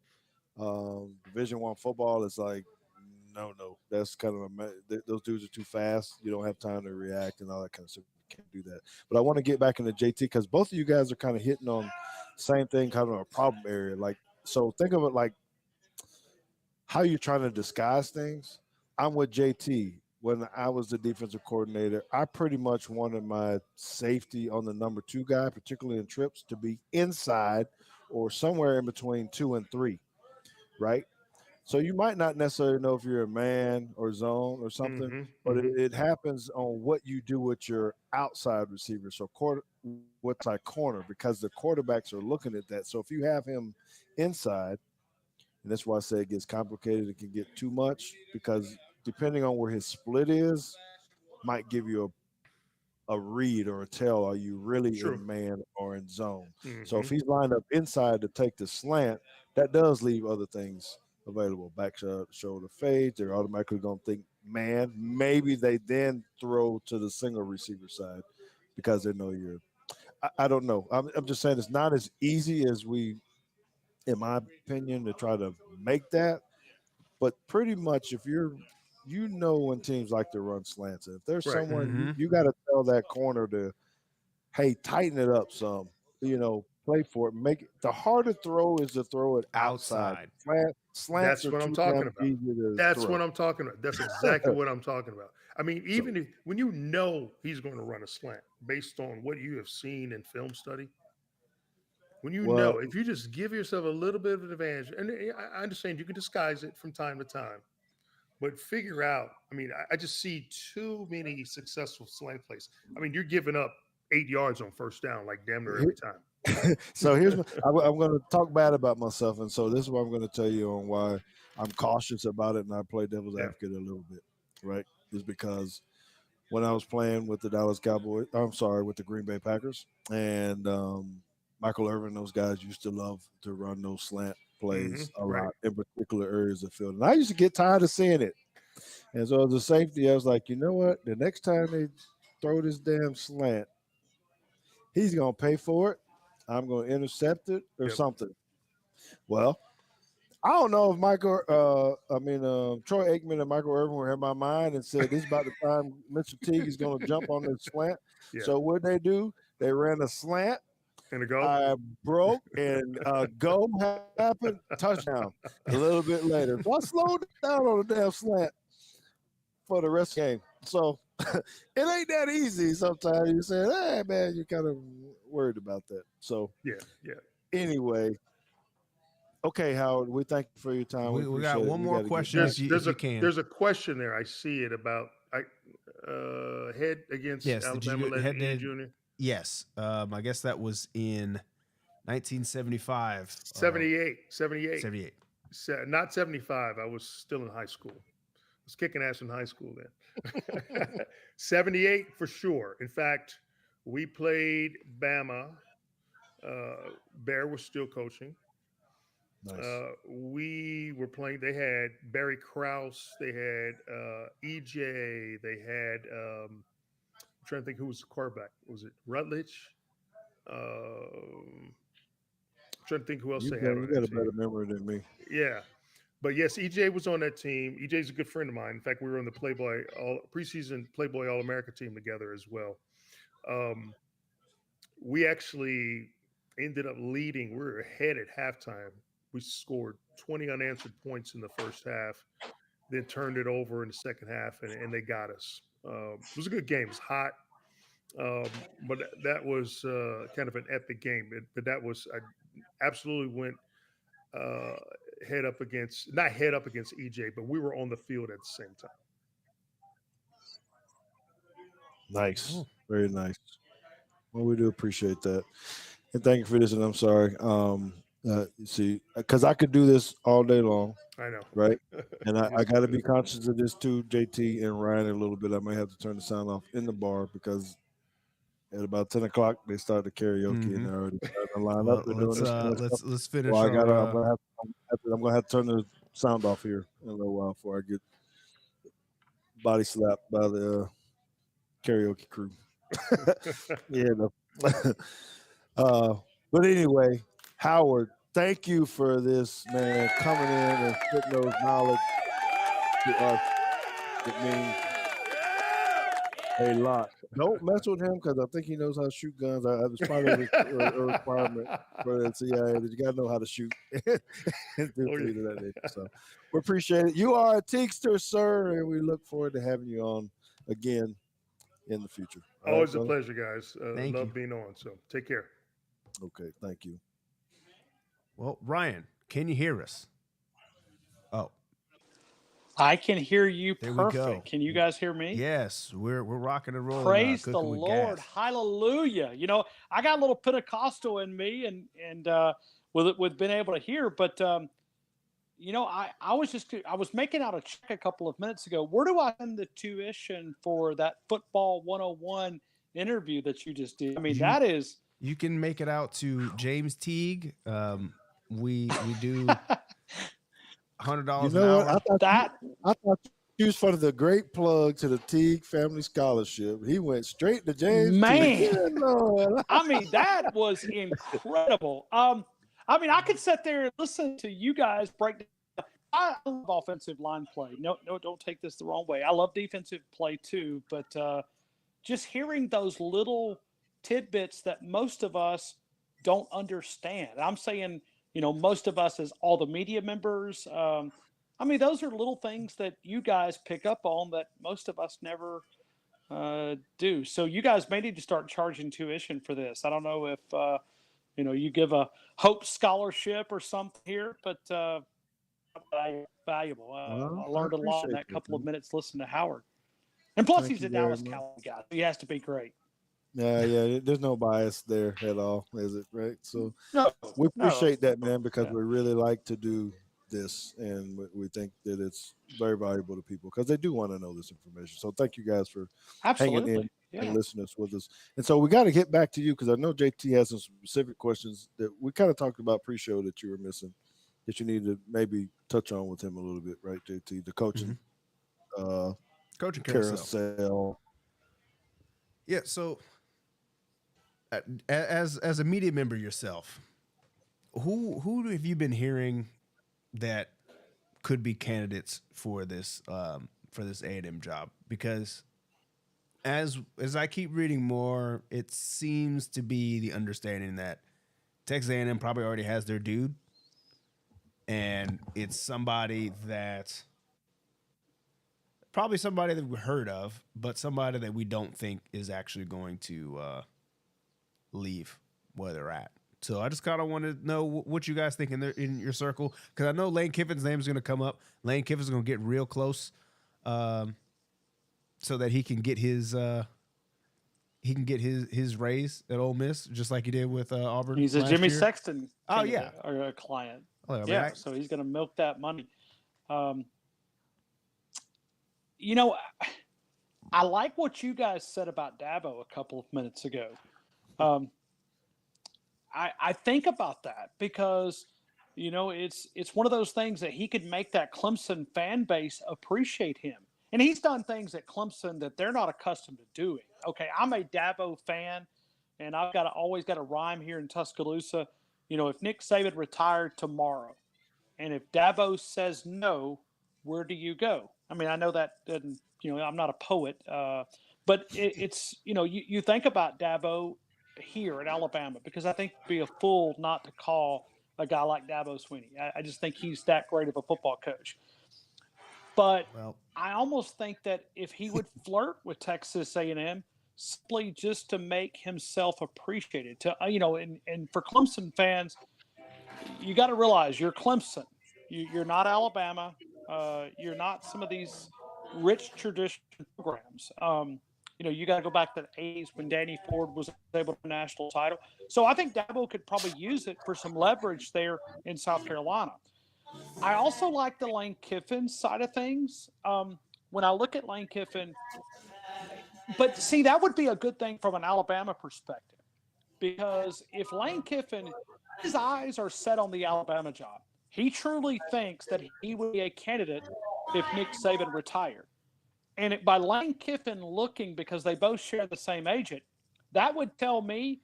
B: Division One football, is like no. That's kind of those dudes are too fast. You don't have time to react and all that kind of stuff. You can't do that. But I want to get back into JT because both of you guys are kind of hitting on same thing, kind of a problem area. Like, so think of it like how you're trying to disguise things. I'm with JT. When I was the defensive coordinator, I pretty much wanted my safety on the number two guy, particularly in trips, to be inside or somewhere in between 2 and 3, right? So you might not necessarily know if you're a man or zone or something,
C: hmm
B: but
C: hmm
B: it happens on what you do with your outside receiver. So what's like corner, because the quarterbacks are looking at that. So if you have him inside, and that's why I say it gets complicated, it can get too much because depending on where his split is, might give you a read or a tell. Are you really
C: True.
B: in man or in zone? So if
C: hmm
B: he's lined up inside to take the slant, that does leave other things available. Back shoulder fades. They're automatically going to think man. Maybe they then throw to the single receiver side because they know you're. I don't know. I'm just saying it's not as easy as we, in my opinion, to try to make that. But pretty much, if when teams like to run slants, and if there's
C: Right.
B: someone
A: Mm-hmm.
B: you got to tell that corner to, hey, tighten it up some, play for it. Make it the harder throw is to throw it outside.
A: Outside.
B: Slants
C: That's
B: are
C: what I'm
B: too
C: talking
B: damn
C: about.
B: easy to
C: That's what
B: throw.
C: I'm talking about. That's exactly what I'm talking about. I mean,
B: So,
C: even when you know he's going to run a slant based on what you have seen in film study, when you
B: well,
C: know, if you just give yourself a little bit of an advantage, and I understand you can disguise it from time to time, but figure out. I mean, I just see too many successful slant plays. I mean, you're giving up. 8 yards on first down, like damn near every time.
B: So I'm going to talk bad about myself, and so this is what I'm going to tell you on why I'm cautious about it, and I play devil's
C: Yeah.
B: advocate a little bit, right? Is because when I was playing with the Dallas Cowboys, I'm sorry, with the Green Bay Packers, and Michael Irvin, those guys used to love to run those slant plays a
C: Right.
B: lot in particular areas of the field, and I used to get tired of seeing it. And so as a safety, I was like, you know what? The next time they throw this damn slant, he's gonna pay for it. I'm gonna intercept it or
C: Yep.
B: something. Well, I don't know if Troy Aikman and Michael Irvin were in my mind and said this is about the time Mr. Teague is gonna jump on this slant.
C: Yeah.
B: So what they do? They ran a slant.
C: And to go.
B: I broke and go happened, touchdown a little bit later. So I slowed down on the damn slant for the rest of the game. So it ain't that easy. Sometimes you say, hey man, you're kind of worried about that. So
C: Yeah.
B: anyway, okay, Howard, we thank you for your time.
A: We got one more question if you can.
C: There's a question there. I see it about head against
A: Yes,
C: Alabama
A: head
C: Legend Jr.
A: Yes, I guess that was in 1975.
C: 78.
A: 78.
C: Not 75. I was still in high school. I was kicking ass in high school then. 78 for sure. In fact, we played Bama. Bear was still coaching.
B: Nice.
C: We were playing. They had Barry Krause. They had EJ. They had. I'm trying to think who was the quarterback. Was it Rutledge? I'm trying to think who else
B: You
C: they had on
B: got
C: that
B: a
C: team.
B: better memory than me.
C: Yeah, but yes, EJ was on that team. EJ's a good friend of mine. In fact, we were on the preseason Playboy All America team together as well. We actually ended up leading. We were ahead at halftime. We scored 20 unanswered points in the first half, then turned it over in the second half, and they got us. It was a good game. It was hot, but that was kind of an epic game. But that was I absolutely went not head up against EJ, but we were on the field at the same time.
B: Nice. Very nice. Well, we do appreciate that. And thank you for this. And I'm sorry. See, because I could do this all day long,
C: I know.
B: right? And I
C: Yes,
B: got to
C: sir.
B: be conscious of this too, JT and Ryan, a little bit. I may have to turn the sound off in the bar because at about 10 o'clock they start the karaoke and they're already starting to line up. They're doing this kind of stuff.
A: Let's finish
B: Well,
A: our.
B: I'm gonna have to turn the sound off here in a little while before I get body slapped by the karaoke crew. Yeah. No. But anyway, Howard, thank you for this, man, coming in and putting those knowledge to us. It means a lot. Don't mess with him because I think he knows how to shoot guns. It's part of a requirement for the CIA that you got to know how to shoot. So we appreciate it. You are a Teakster, sir, and we look forward to having you on again in the future.
C: Always a pleasure, guys.
A: Thank
C: Love
A: you.
C: being on. So take care.
B: Okay, thank you.
A: Well, Ryan, can you hear us? Oh,
D: I can hear you
A: there we go.
D: perfect. Can you guys hear me?
A: Yes, we're rocking and rolling.
D: Praise the
A: cooking with
D: Lord.
A: gas.
D: Hallelujah. You know, I got a little Pentecostal in me and with being able to hear, but you know, I was making out a check a couple of minutes ago. Where do I send the tuition for that football 101 interview that you just did? I mean, that is
A: You can make it out to James Teague. We do $100
B: You know
A: an hour.
B: what? I thought you was for the great plug to the Teague Family Scholarship. He went straight to James
D: Man.
B: Teague. Yeah, Lord.
D: I mean, that was incredible. I mean, I could sit there and listen to you guys break down. I love offensive line play. No, don't take this the wrong way. I love defensive play too, but just hearing those little tidbits that most of us don't understand. I'm saying, you know, most of us as all the media members. I mean, those are little things that you guys pick up on that most of us never do. So you guys may need to start charging tuition for this. I don't know if you know, you give a Hope Scholarship or something here, but valuable. I learned a lot in that couple of minutes listening to Howard. And plus,
B: Thank
D: he's
B: you
D: a
B: very
D: Dallas
B: much.
D: Cowboy guy. So he has to be great.
B: Yeah. There's no bias there at all, is it? Right. So
D: No,
B: we
D: no.
B: appreciate that, man, because
D: Yeah.
B: we really like to do this, and we think that it's very valuable to people because they do want to know this information. So thank you guys for hanging in
D: Absolutely.
B: and
D: Yeah.
B: listening with us. And so we got to get back to you because I know JT has some specific questions that we kind of talked about pre-show that you were missing, that you need to maybe touch on with him a little bit, right, JT? The
A: Mm-hmm.
B: coaching uh,
A: Coaching carousel.
B: carousel.
A: Yeah. So, as a media member yourself, who have you been hearing that could be candidates for this A&M job? Because as I keep reading more, it seems to be the understanding that Texas A&M probably already has their dude, and it's probably somebody that we heard of, but somebody that we don't think is actually going to leave where they're at. So I just kind of want to know what you guys think in your circle, because I know Lane Kiffin's name is going to come up. Lane Kiffin's going to get real close, so that he can get his raise at Ole Miss, just like he did with Auburn.
D: He's a
A: last
D: Jimmy
A: year.
D: Sexton
A: Oh yeah,
D: or a client.
A: oh, I mean,
D: Yeah, so he's going to milk that money. You know, I like what you guys said about Dabo a couple of minutes ago. I think about that because, you know, it's one of those things that he could make that Clemson fan base appreciate him. And he's done things at Clemson that they're not accustomed to doing. Okay, I'm a Dabo fan, and I've always got a rhyme here in Tuscaloosa. You know, if Nick Saban retired tomorrow, and if Dabo says no, where do you go? I mean, I know that doesn't, you know, I'm not a poet, but it's, you know, you think about Dabo here at Alabama, because I think it'd be a fool not to call a guy like Dabo Swinney. I just think he's that great of a football coach. But
A: well,
D: I almost think that if he would flirt with Texas A&M simply just to make himself appreciated, to you know, and for Clemson fans, you got to realize you're Clemson. You're not Alabama. You're not some of these rich tradition programs. You know, you got to go back to the 80s when Danny Ford was able to win a national title. So I think Dabo could probably use it for some leverage there in South Carolina. I also like the Lane Kiffin side of things. When I look at Lane Kiffin, but see, that would be a good thing from an Alabama perspective, because if Lane Kiffin, his eyes are set on the Alabama job, he truly thinks that he would be a candidate if Nick Saban retired. And by Lane Kiffin looking, because they both share the same agent, that would tell me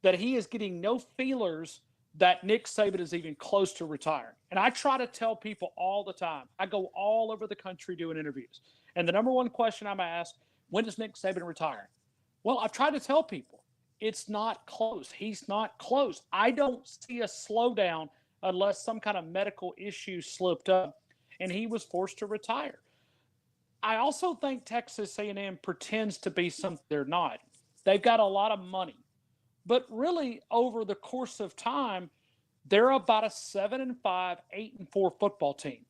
D: that he is getting no feelers that Nick Saban is even close to retiring. And I try to tell people all the time. I go all over the country doing interviews. And the number one question I'm asked, when does Nick Saban retire? Well, I've tried to tell people, it's not close. He's not close. I don't see a slowdown unless some kind of medical issue slipped up and he was forced to retire. I also think Texas A&M pretends to be something they're not. They've got a lot of money. But really, over the course of time, they're about a 7-5, 8-4 football team.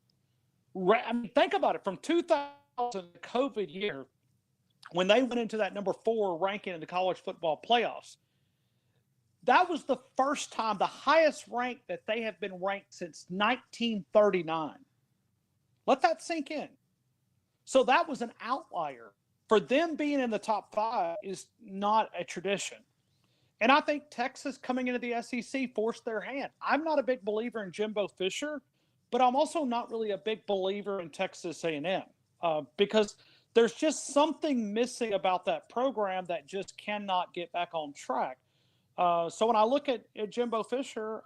D: I mean, think about it. From 2000, COVID year, when they went into that number 4 ranking in the college football playoffs, that was the first time, the highest rank that they have been ranked since 1939. Let that sink in. So that was an outlier. For them being in the top 5 is not a tradition. And I think Texas coming into the SEC forced their hand. I'm not a big believer in Jimbo Fisher, but I'm also not really a big believer in Texas A&M because there's just something missing about that program that just cannot get back on track. So when I look at Jimbo Fisher,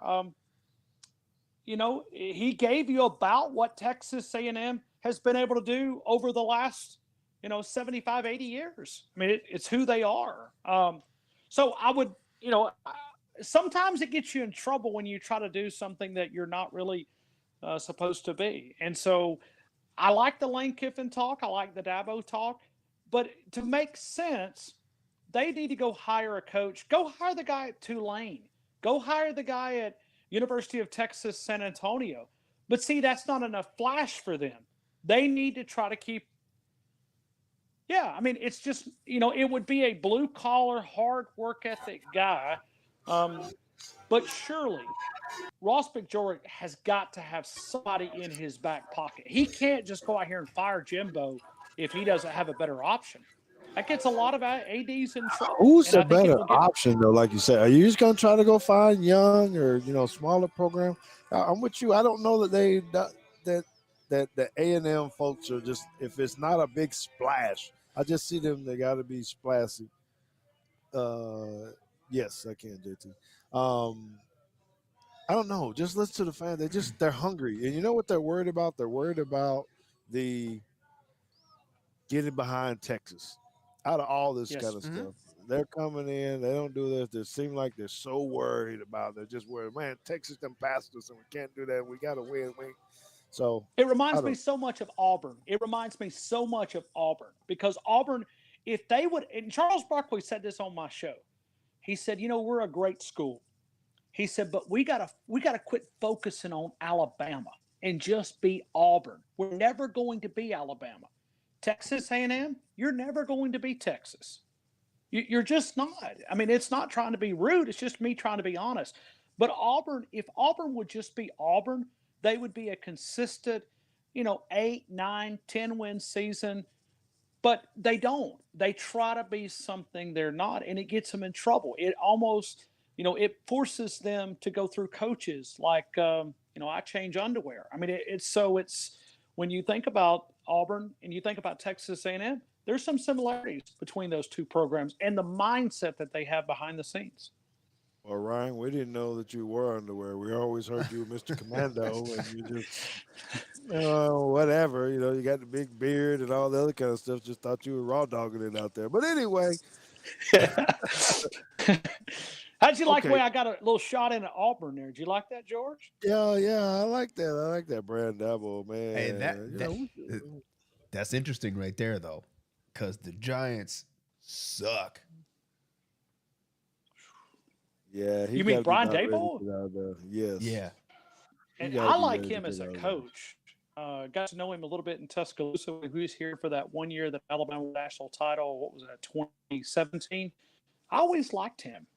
D: you know, he gave you about what Texas A&M has been able to do over the last, you know, 75, 80 years. I mean, it's who they are. So I would, you know, sometimes it gets you in trouble when you try to do something that you're not really supposed to be. And so I like the Lane Kiffin talk. I like the Dabo talk. But to make sense, they need to go hire a coach. Go hire the guy at Tulane. Go hire the guy at University of Texas, San Antonio. But see, that's not enough flash for them. They need to try to keep Yeah, I mean, it's just, it would be a blue collar, hard work ethic guy. But surely Ross McJordan has got to have somebody in his back pocket. He can't just go out here and fire Jimbo if he doesn't have a better option. That gets a lot of ADs in trouble.
B: Who's
D: And
B: a
D: I think it
B: better
D: will get.
B: option though? Like you said, are you just gonna try to go find young or smaller program? I'm with you. I don't know that the A&M folks are just, if it's not a big splash. I just see them. They got to be splashy. Yes, I can, JT. I don't know. Just listen to the fans. They're hungry, and you know what they're worried about? They're worried about the getting behind Texas out of all this
D: Yes.
B: kind of stuff. They're coming in. They don't do this. They seem like they're so worried about it. They're just worried. Man, Texas done passed us, and we can't do that. We got to win. So
D: It
B: I
D: reminds me
B: don't.
D: so much of Auburn. It reminds me so much of Auburn because Auburn, if they would, and Charles Barkley said this on my show. He said, we're a great school. He said, but we gotta quit focusing on Alabama and just be Auburn. We're never going to be Alabama. Texas A&M, you're never going to be Texas. You're just not. I mean, it's not trying to be rude. It's just me trying to be honest. But Auburn, if Auburn would just be Auburn, they would be a consistent, 8, 9, 10 win season. But they don't. They try to be something they're not, and it gets them in trouble. It almost, it forces them to go through coaches like, I change underwear. I mean, it's when you think about Auburn and you think about Texas A&M, there's some similarities between those two programs and the mindset that they have behind the scenes.
B: Well, Ryan, we didn't know that you wore underwear. We always heard you were Mr. Commando, and you just, whatever. You got the big beard and all the other kind of stuff. Just thought you were raw dogging it out there. But anyway,
D: How'd you like the
B: okay.
D: way I got a little shot in at Auburn there? Did you like that, George?
B: Yeah, I like that. I like that brand double, man.
A: Hey, that's interesting right there, though, because the Giants suck.
B: Yeah, he
D: You mean
B: got to be
D: Brian
B: about ready to
D: Daboll?
B: get out there. Yes.
A: Yeah.
B: He
D: And
B: gotta
D: I
B: be
D: like
B: ready to
D: him as
B: get
D: a
B: out there.
D: coach. Got to know him a little bit in Tuscaloosa when he was here for that 1 year, the Alabama national title. What was that, 2017? I always liked him.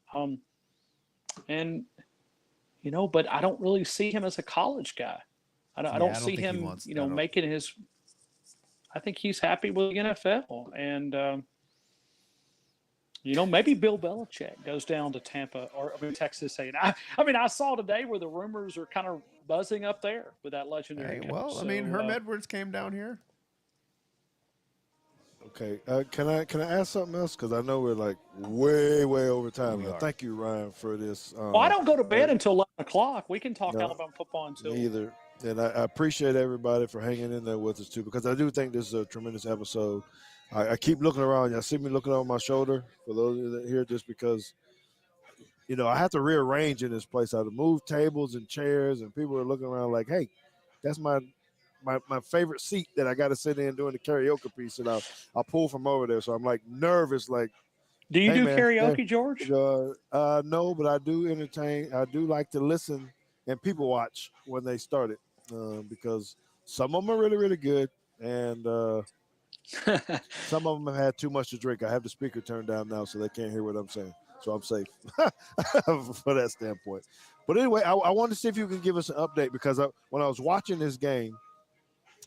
D: And but I don't really see him as a college guy. I don't see
A: think he
D: him,
A: wants.
D: making his. I think he's happy with the NFL, and maybe Bill Belichick goes down to Tampa or Texas A&M. I saw today where the rumors are kind of buzzing up there with that legendary
A: Hey,
D: coach.
A: well,
D: So,
A: Herm Edwards came down here.
B: Okay. Can I ask something else? Because I know we're like way over time
A: We
B: now.
A: are.
B: Thank you, Ryan, for this.
D: well, I don't go to bed until 11 o'clock. We can talk
B: No,
D: Alabama football until.
B: me either. And I appreciate everybody for hanging in there with us too, because I do think this is a tremendous episode. I keep looking around. Y'all see me looking over my shoulder for those of you that are here, just because I have to rearrange in this place. I have to move tables and chairs, and people are looking around like, "Hey, that's my favorite seat that I got to sit in during the karaoke piece," and I'll pull from over there. So I'm like nervous, like,
D: Do you
B: "Hey
D: do
B: man,
D: karaoke, George?
B: no, but I do entertain. I do like to listen and people watch when they start it, because some of them are really good, and some of them have had too much to drink. I have the speaker turned down now, so they can't hear what I'm saying. So I'm safe for that standpoint. But anyway, I wanted to see if you can give us an update, because when I was watching this game,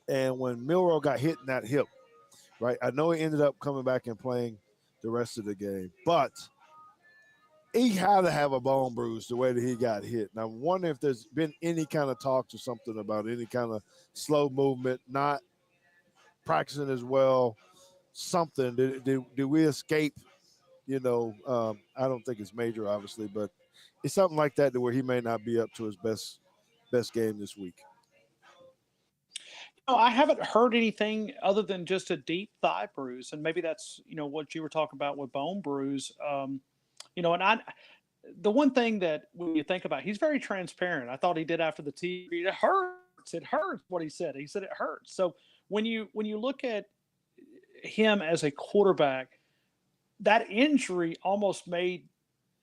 B: and when Milroe got hit in that hip, right? I know he ended up coming back and playing the rest of the game, but he had to have a bone bruise the way that he got hit. And I'm wondering if there's been any kind of talk or something about any kind of slow movement, not practicing as well, something. Did we escape? I don't think it's major, obviously, but it's something like that to where he may not be up to his best game this week.
D: I haven't heard anything other than just a deep thigh bruise, and maybe that's what you were talking about with bone bruise. The one thing that when you think about, he's very transparent. I thought he did after the TV. It hurts. It hurts. What he said. He said it hurts. So when you look at him as a quarterback, that injury almost made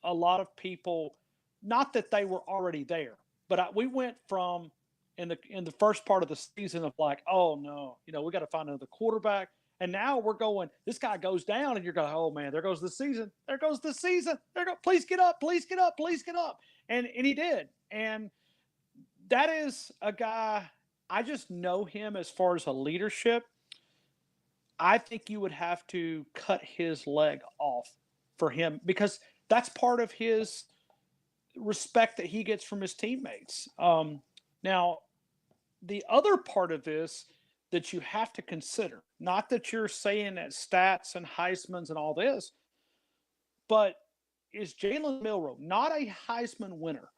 D: a lot of people, not that they were already there, but we went from in the first part of the season of like, oh no, we got to find another quarterback, And now we're going, this guy goes down, and you're going, oh, man, there goes the season. There goes the season. Please get up. Please get up. Please get up. And he did. And that is a guy, I just know him as far as a leadership. I think you would have to cut his leg off for him because that's part of his respect that he gets from his teammates. Now, the other part of this that you have to consider, not that you're saying that stats and Heisman's and all this, but is Jalen Milroe not a Heisman winner?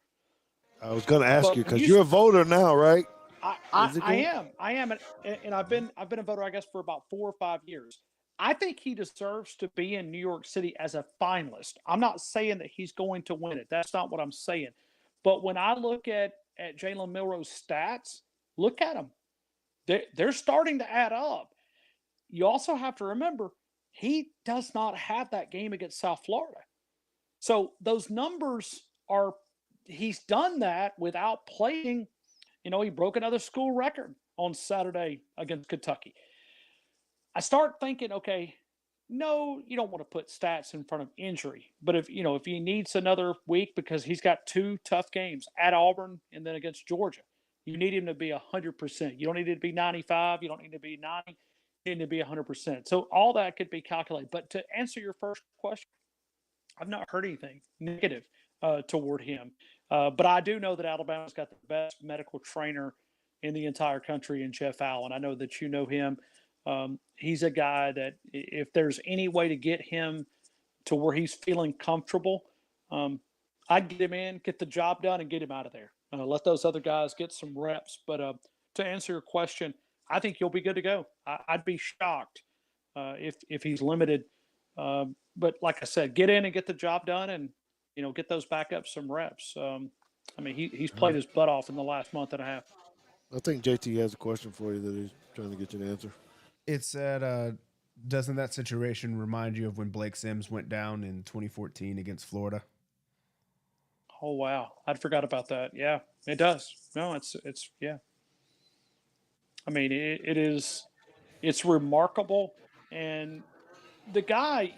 B: I was going to ask
D: But
B: you because
D: you-
B: you're a voter now, right?
D: I am, and I've been a voter, I guess, for about 4 or 5 years. I think he deserves to be in New York City as a finalist. I'm not saying that he's going to win it. That's not what I'm saying. But when I look at Jalen Milroe's stats, look at them. They're starting to add up. You also have to remember he does not have that game against South Florida. So those numbers are, he's done that without playing. You know, he broke another school record on Saturday against Kentucky. I start thinking, okay, no, you don't want to put stats in front of injury. But if he needs another week because he's got 2 tough games at Auburn and then against Georgia, you need him to be 100%. You don't need it to be 95. You don't need to be 90. You need to be 100%. So all that could be calculated. But to answer your first question, I've not heard anything negative toward him. But I do know that Alabama's got the best medical trainer in the entire country in Jeff Allen. I know that you know him. He's a guy that if there's any way to get him to where he's feeling comfortable, I'd get him in, get the job done, and get him out of there. Let those other guys get some reps. But to answer your question, I think he'll be good to go. I'd be shocked if he's limited. But like I said, get in and get the job done, and get those backups some reps. I mean, he's played his butt off in the last month and a half.
B: I think JT has a question for you that he's trying to get you to answer.
A: It said, doesn't that situation remind you of when Blake Sims went down in 2014 against Florida?
D: Oh, wow. I'd forgot about that. Yeah, it does. No, it's yeah. I mean, it's remarkable. And the guy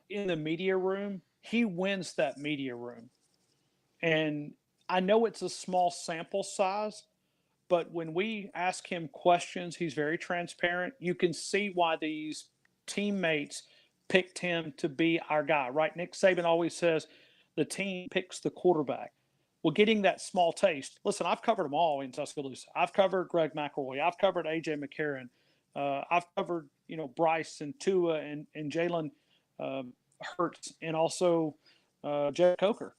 D: in the media room, he wins that media room. And I know it's a small sample size, but when we ask him questions, he's very transparent. You can see why these teammates picked him to be our guy, right? Nick Saban always says the team picks the quarterback. Well, getting that small taste. Listen, I've covered them all in Tuscaloosa. I've covered Greg McElroy. I've covered A.J. McCarron. I've covered, Bryce and Tua and Jalen Hurts and also Jeff Coker.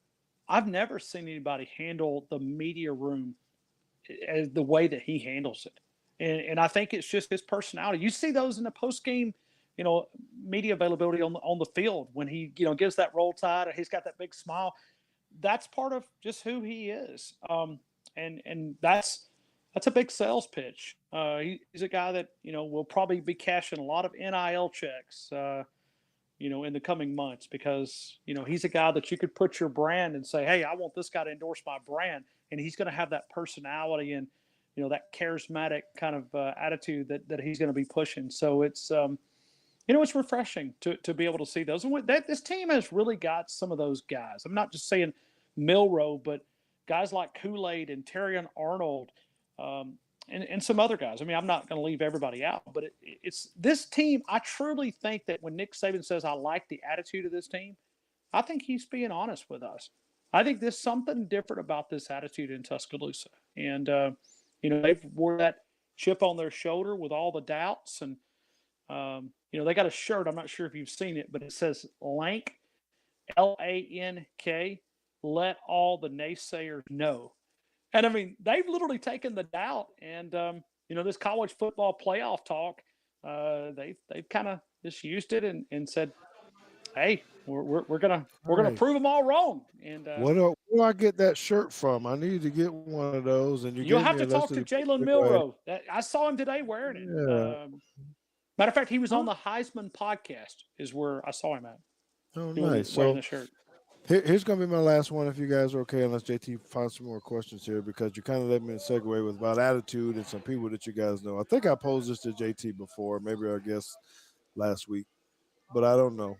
D: I've never seen anybody handle the media room as the way that he handles it. And I think it's just his personality. You see those in the post-game, media availability on the field when he, gives that roll tide and he's got that big smile. That's part of just who he is. And that's a big sales pitch. He's a guy that, will probably be cashing a lot of NIL checks, in the coming months because, he's a guy that you could put your brand and say, hey, I want this guy to endorse my brand. And he's going to have that personality and, that charismatic kind of attitude that he's going to be pushing. So it's, it's refreshing to be able to see those. And this team has really got some of those guys. I'm not just saying Milroe, but guys like Kool-Aid and Terrion Arnold and some other guys. I mean, I'm not going to leave everybody out, but it's this team. I truly think that when Nick Saban says, I like the attitude of this team, I think he's being honest with us. I think there's something different about this attitude in Tuscaloosa. And, they've wore that chip on their shoulder with all the doubts. And, they got a shirt. I'm not sure if you've seen it, but it says Lank, Lank, let all the naysayers know. And, I mean, they've literally taken the doubt. And, this college football playoff talk, they've kind of just used it and said, hey, we're gonna prove them all wrong. And
B: where do I get that shirt from? I need to get one of those. And
D: you'll have to talk to Jalen Milroe. I saw him today wearing it.
B: Yeah.
D: Matter of fact, he was on the Heisman podcast. Is where I saw him at.
B: Oh, nice.
D: Wearing the shirt.
B: Here's going to be my last one if you guys are okay, unless JT finds some more questions here, because you kind of let me segue with about attitude and some people that you guys know. I think I posed this to JT before, maybe our guest last week, but I don't know.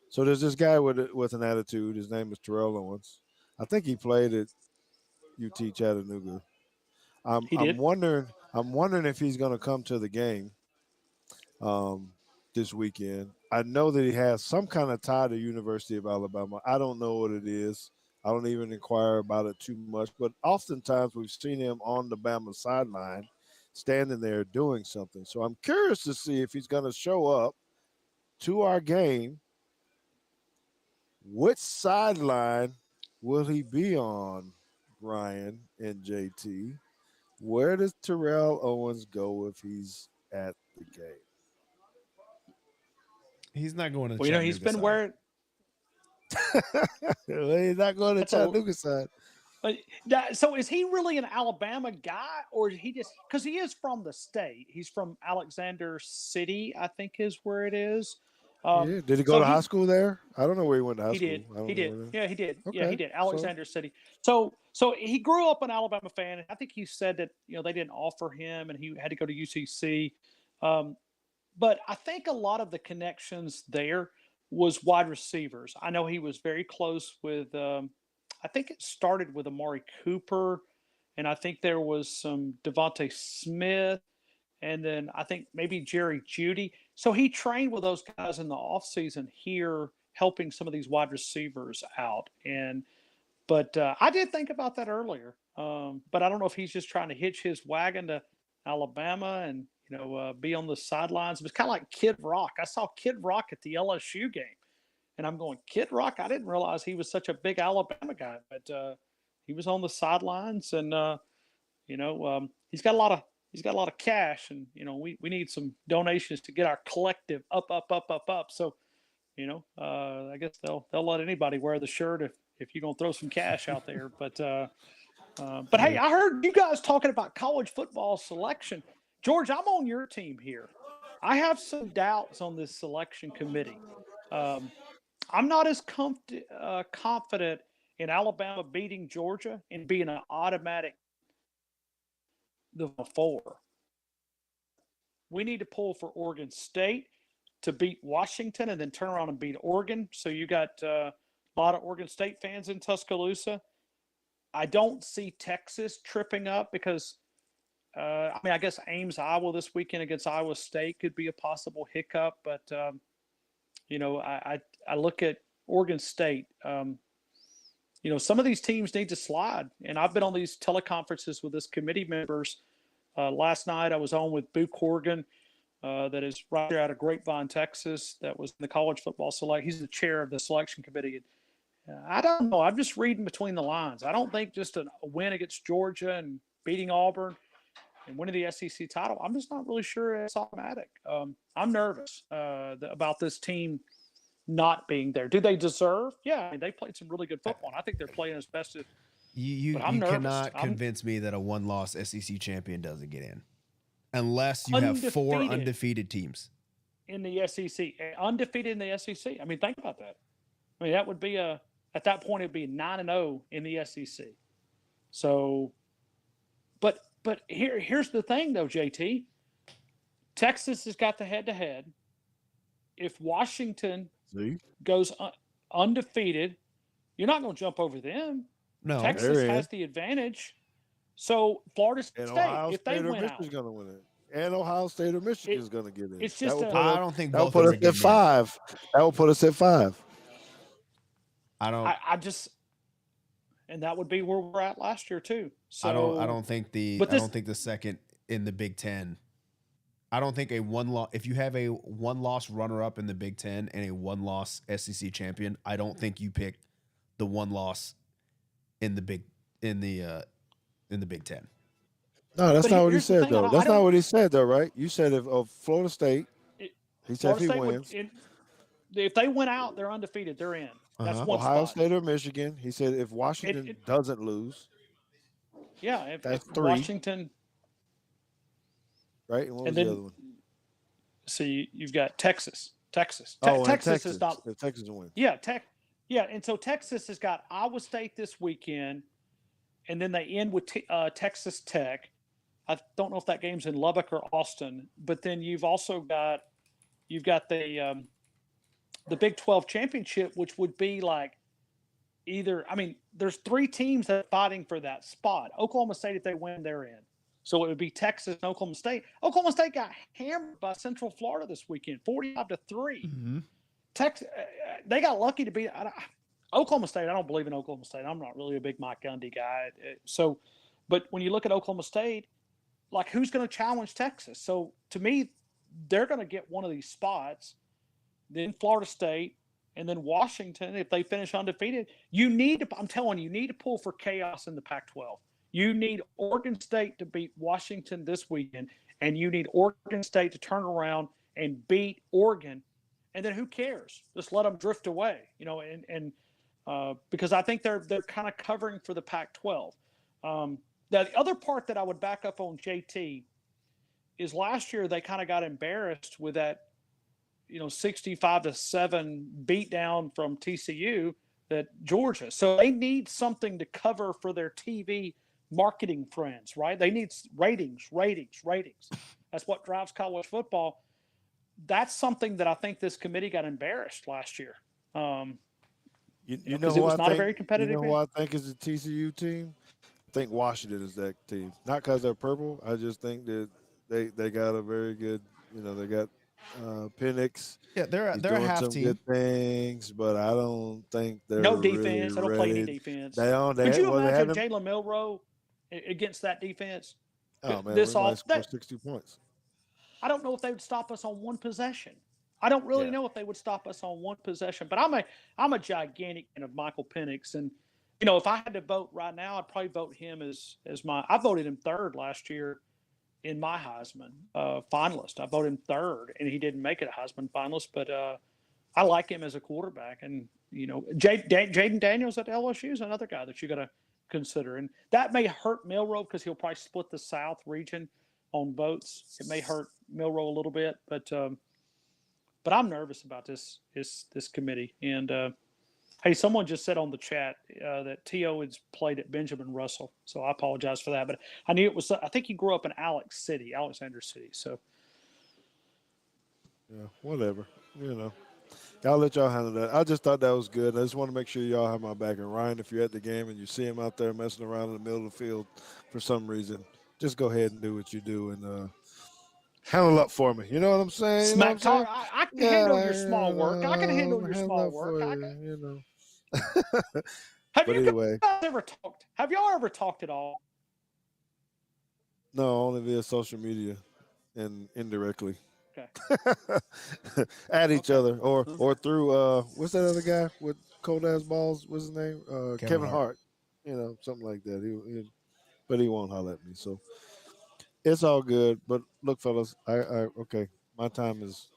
B: So there's this guy with an attitude. His name is Terrell Owens. I think he played at UT Chattanooga. I'm
D: He
B: I'm
D: did.
B: wondering I'm wondering if he's going to come to the game um, this weekend. I know that he has some kind of tie to University of Alabama. I don't know what it is. I don't even inquire about it too much. But oftentimes we've seen him on the Bama sideline, standing there doing something. So I'm curious to see if he's going to show up to our game. Which sideline will he be on, Ryan and JT? Where does Terrell Owens go if he's at the game?
A: He's not going to the
D: Well, he's
A: Chattanooga
D: been
A: side.
D: wearing.
B: Well, he's not going to
D: That's a.
B: Chattanooga side.
D: So is he really an Alabama guy, or is he just because he is from the state? He's from Alexander City, I think, is where it is.
B: Yeah. Did he go
D: So
B: to high school there? I don't know where he went to high
D: he
B: school.
D: did.
B: I don't
D: He
B: know
D: did.
B: where that.
D: Yeah, he did. Yeah, he
B: Okay.
D: did.
B: So
D: Alexander City. So he grew up an Alabama fan, and I think he said that they didn't offer him, and he had to go to UCC. Um, but I think a lot of the connections there was wide receivers. I know he was very close with. I think it started with Amari Cooper, and I think there was some Devontae Smith, and then I think maybe Jerry Judy. So he trained with those guys in the offseason here, helping some of these wide receivers out. But I did think about that earlier. But I don't know if he's just trying to hitch his wagon to Alabama and be on the sidelines. It was kind of like Kid Rock. I saw Kid Rock at the LSU game, and I'm going, Kid Rock. I didn't realize he was such a big Alabama guy, but he was on the sidelines, and he's got a lot of cash, and we need some donations to get our collective up. So I guess they'll let anybody wear the shirt if you're gonna throw some cash out there. But hey, I heard you guys talking about college football selection. George, I'm on your team here. I have some doubts on this selection committee. Um, I'm not as confident in Alabama beating Georgia and being an automatic the four. We need to pull for Oregon State to beat Washington and then turn around and beat Oregon. So you got a lot of Oregon State fans in Tuscaloosa. I don't see Texas tripping up because, I guess Ames, Iowa this weekend against Iowa State could be a possible hiccup. But, I look at Oregon State. Some of these teams need to slide. And I've been on these teleconferences with this committee members. Last night I was on with Boo Corrigan, that is right there out of Grapevine, Texas, that was in the college football select. He's the chair of the selection committee. I don't know. I'm just reading between the lines. I don't think just a win against Georgia and beating Auburn and winning the SEC title, I'm just not really sure it's automatic. I'm nervous about this team not being there. Do they deserve? Yeah, they played some really good football, and I think they're playing as best as.
A: You
D: But I'm nervous.
A: cannot convince me that a one-loss SEC champion doesn't get in, unless you have 4 undefeated teams
D: in the SEC, undefeated in the SEC. I mean, think about that. I mean, that would be at that point it'd be 9-0 in the SEC. So, but here's the thing though, JT. Texas has got the head-to-head. If Washington goes undefeated, you're not going to jump over them.
A: No,
D: Texas has the advantage. So Florida State, if they win out,
B: Michigan's going to win it. And Ohio State or Michigan is going to get in.
D: It's just
A: I don't think
B: that will
A: both
B: put
A: of
B: us
A: them
B: at 5. That will put us at 5.
D: I just, and that would be where we're at last year too. So
A: I don't think the second in the Big Ten. I don't think a one loss. If you have a one-loss runner-up in the Big Ten and a one-loss SEC champion, I don't think you pick the one loss in the Big Ten.
B: No, that's not what he said though. That's not what he said though, right? You said if Florida State, he said if he wins.
D: If they win out, they're undefeated. They're in. That's one
B: Ohio
D: spot.
B: State or Michigan. He said if Washington doesn't lose.
D: Yeah,
B: that's
D: if
B: 3.
D: Washington.
B: Right, and what was the other one?
D: See, you've got Texas. Texas
B: Texas
D: is not.
B: If Texas wins.
D: Yeah, Yeah, and so Texas has got Iowa State this weekend, and then they end with Texas Tech. I don't know if that game's in Lubbock or Austin, but then you've also got the Big 12 championship, which would be like either. I mean, there's 3 teams that are fighting for that spot. Oklahoma State, if they win, they're in. So it would be Texas and Oklahoma State. Oklahoma State got hammered by Central Florida this weekend, 45-3.
A: Mm-hmm.
D: Texas, they got lucky to beat Oklahoma State. I don't believe in Oklahoma State. I'm not really a big Mike Gundy guy. So, but when you look at Oklahoma State, like who's going to challenge Texas? So to me, they're going to get one of these spots. Then Florida State, and then Washington. If they finish undefeated, I'm telling you, you need to pull for chaos in the Pac-12. You need Oregon State to beat Washington this weekend, and you need Oregon State to turn around and beat Oregon. And then who cares? Just let them drift away, and because I think they're kind of covering for the Pac-12. Now, the other part that I would back up on JT is last year they kind of got embarrassed with that, 65-7 beatdown from TCU that Georgia. So they need something to cover for their TV marketing friends, right? They need ratings. That's what drives college football. That's something that I think this committee got embarrassed last year.
B: You know
D: it
B: who
D: was
B: I
D: not
B: think,
D: a very competitive
B: you know
D: game.
B: who I think is the TCU team? I think Washington is that team. Not because they're purple. I just think that they got a very good, they got Penix.
A: Yeah, they're
B: He's
A: a
B: doing
A: half
B: some
A: team.
B: good things, but I don't think they're
D: No
B: really
D: defense. They don't play any
B: ready.
D: defense.
B: They don't.
D: Could you
B: they
D: imagine
B: haven't.
D: Jalen Milroe against that defense?
B: Oh man,
D: This
B: we might
D: off
B: score
D: that
B: 60 points.
D: I don't know if they would stop us on one possession. I don't really know if they would stop us on one possession. But I'm a gigantic fan of Michael Penix, and if I had to vote right now, I'd probably vote him as my. I voted him third last year in my Heisman finalist. I voted him third, and he didn't make it a Heisman finalist. But I like him as a quarterback, and Jaden Daniels at LSU is another guy that you got to consider, and that may hurt Milroe because he'll probably split the South region on votes. It may hurt Milroe a little bit, but I'm nervous about this committee. And hey, someone just said on the chat that T.O. has played at Benjamin Russell, so I apologize for that. But I knew it was. I think he grew up in Alexander City. So
B: yeah, whatever. I'll let y'all handle that. I just thought that was good. I just want to make sure y'all have my back. And Ryan, if you're at the game and you see him out there messing around in the middle of the field for some reason, just go ahead and do what you do and handle up for me. You know what I'm saying?
D: Smack talk. I can handle your small work. I can handle your small work. Have
B: But
D: you
B: anyway,
D: guys ever talked? Have y'all ever talked at all?
B: no, only via social media and indirectly.
D: Okay.
B: At each other or through what's that other guy with cold ass balls? What's his name? Kevin Hart. Something like that. But he won't holler at me. So it's all good. But look, fellas, I okay. My time is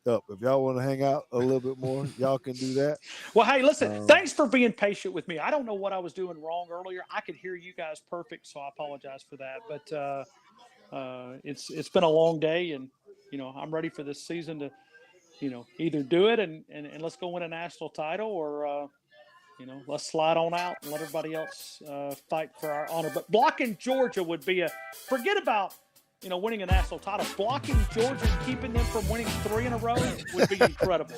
B: up. If y'all want to hang out a little bit more, y'all can do that.
D: Well, hey, listen, thanks for being patient with me. I don't know what I was doing wrong earlier. I could hear you guys perfect, so I apologize for that. But it's been a long day, and I'm ready for this season to either do it and let's go win a national title, or let's slide on out and let everybody else fight for our honor. But blocking Georgia would be forget about winning a national title. Blocking Georgia and keeping them from winning 3 in a row would be incredible.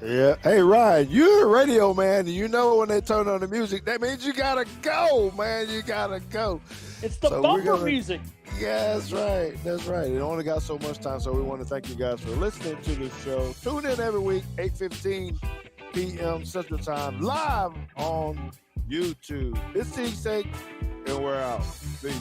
B: Yeah. Hey, Ryan, you're a radio man. When they turn on the music, that means you got to go, man. You got to go.
D: It's the bumper music.
B: Yeah, that's right. That's right. It only got so much time, so we want to thank you guys for listening to this show. Tune in every week, 8:15 p.m. Central Time, live on YouTube. It's Teague, and we're out. Peace.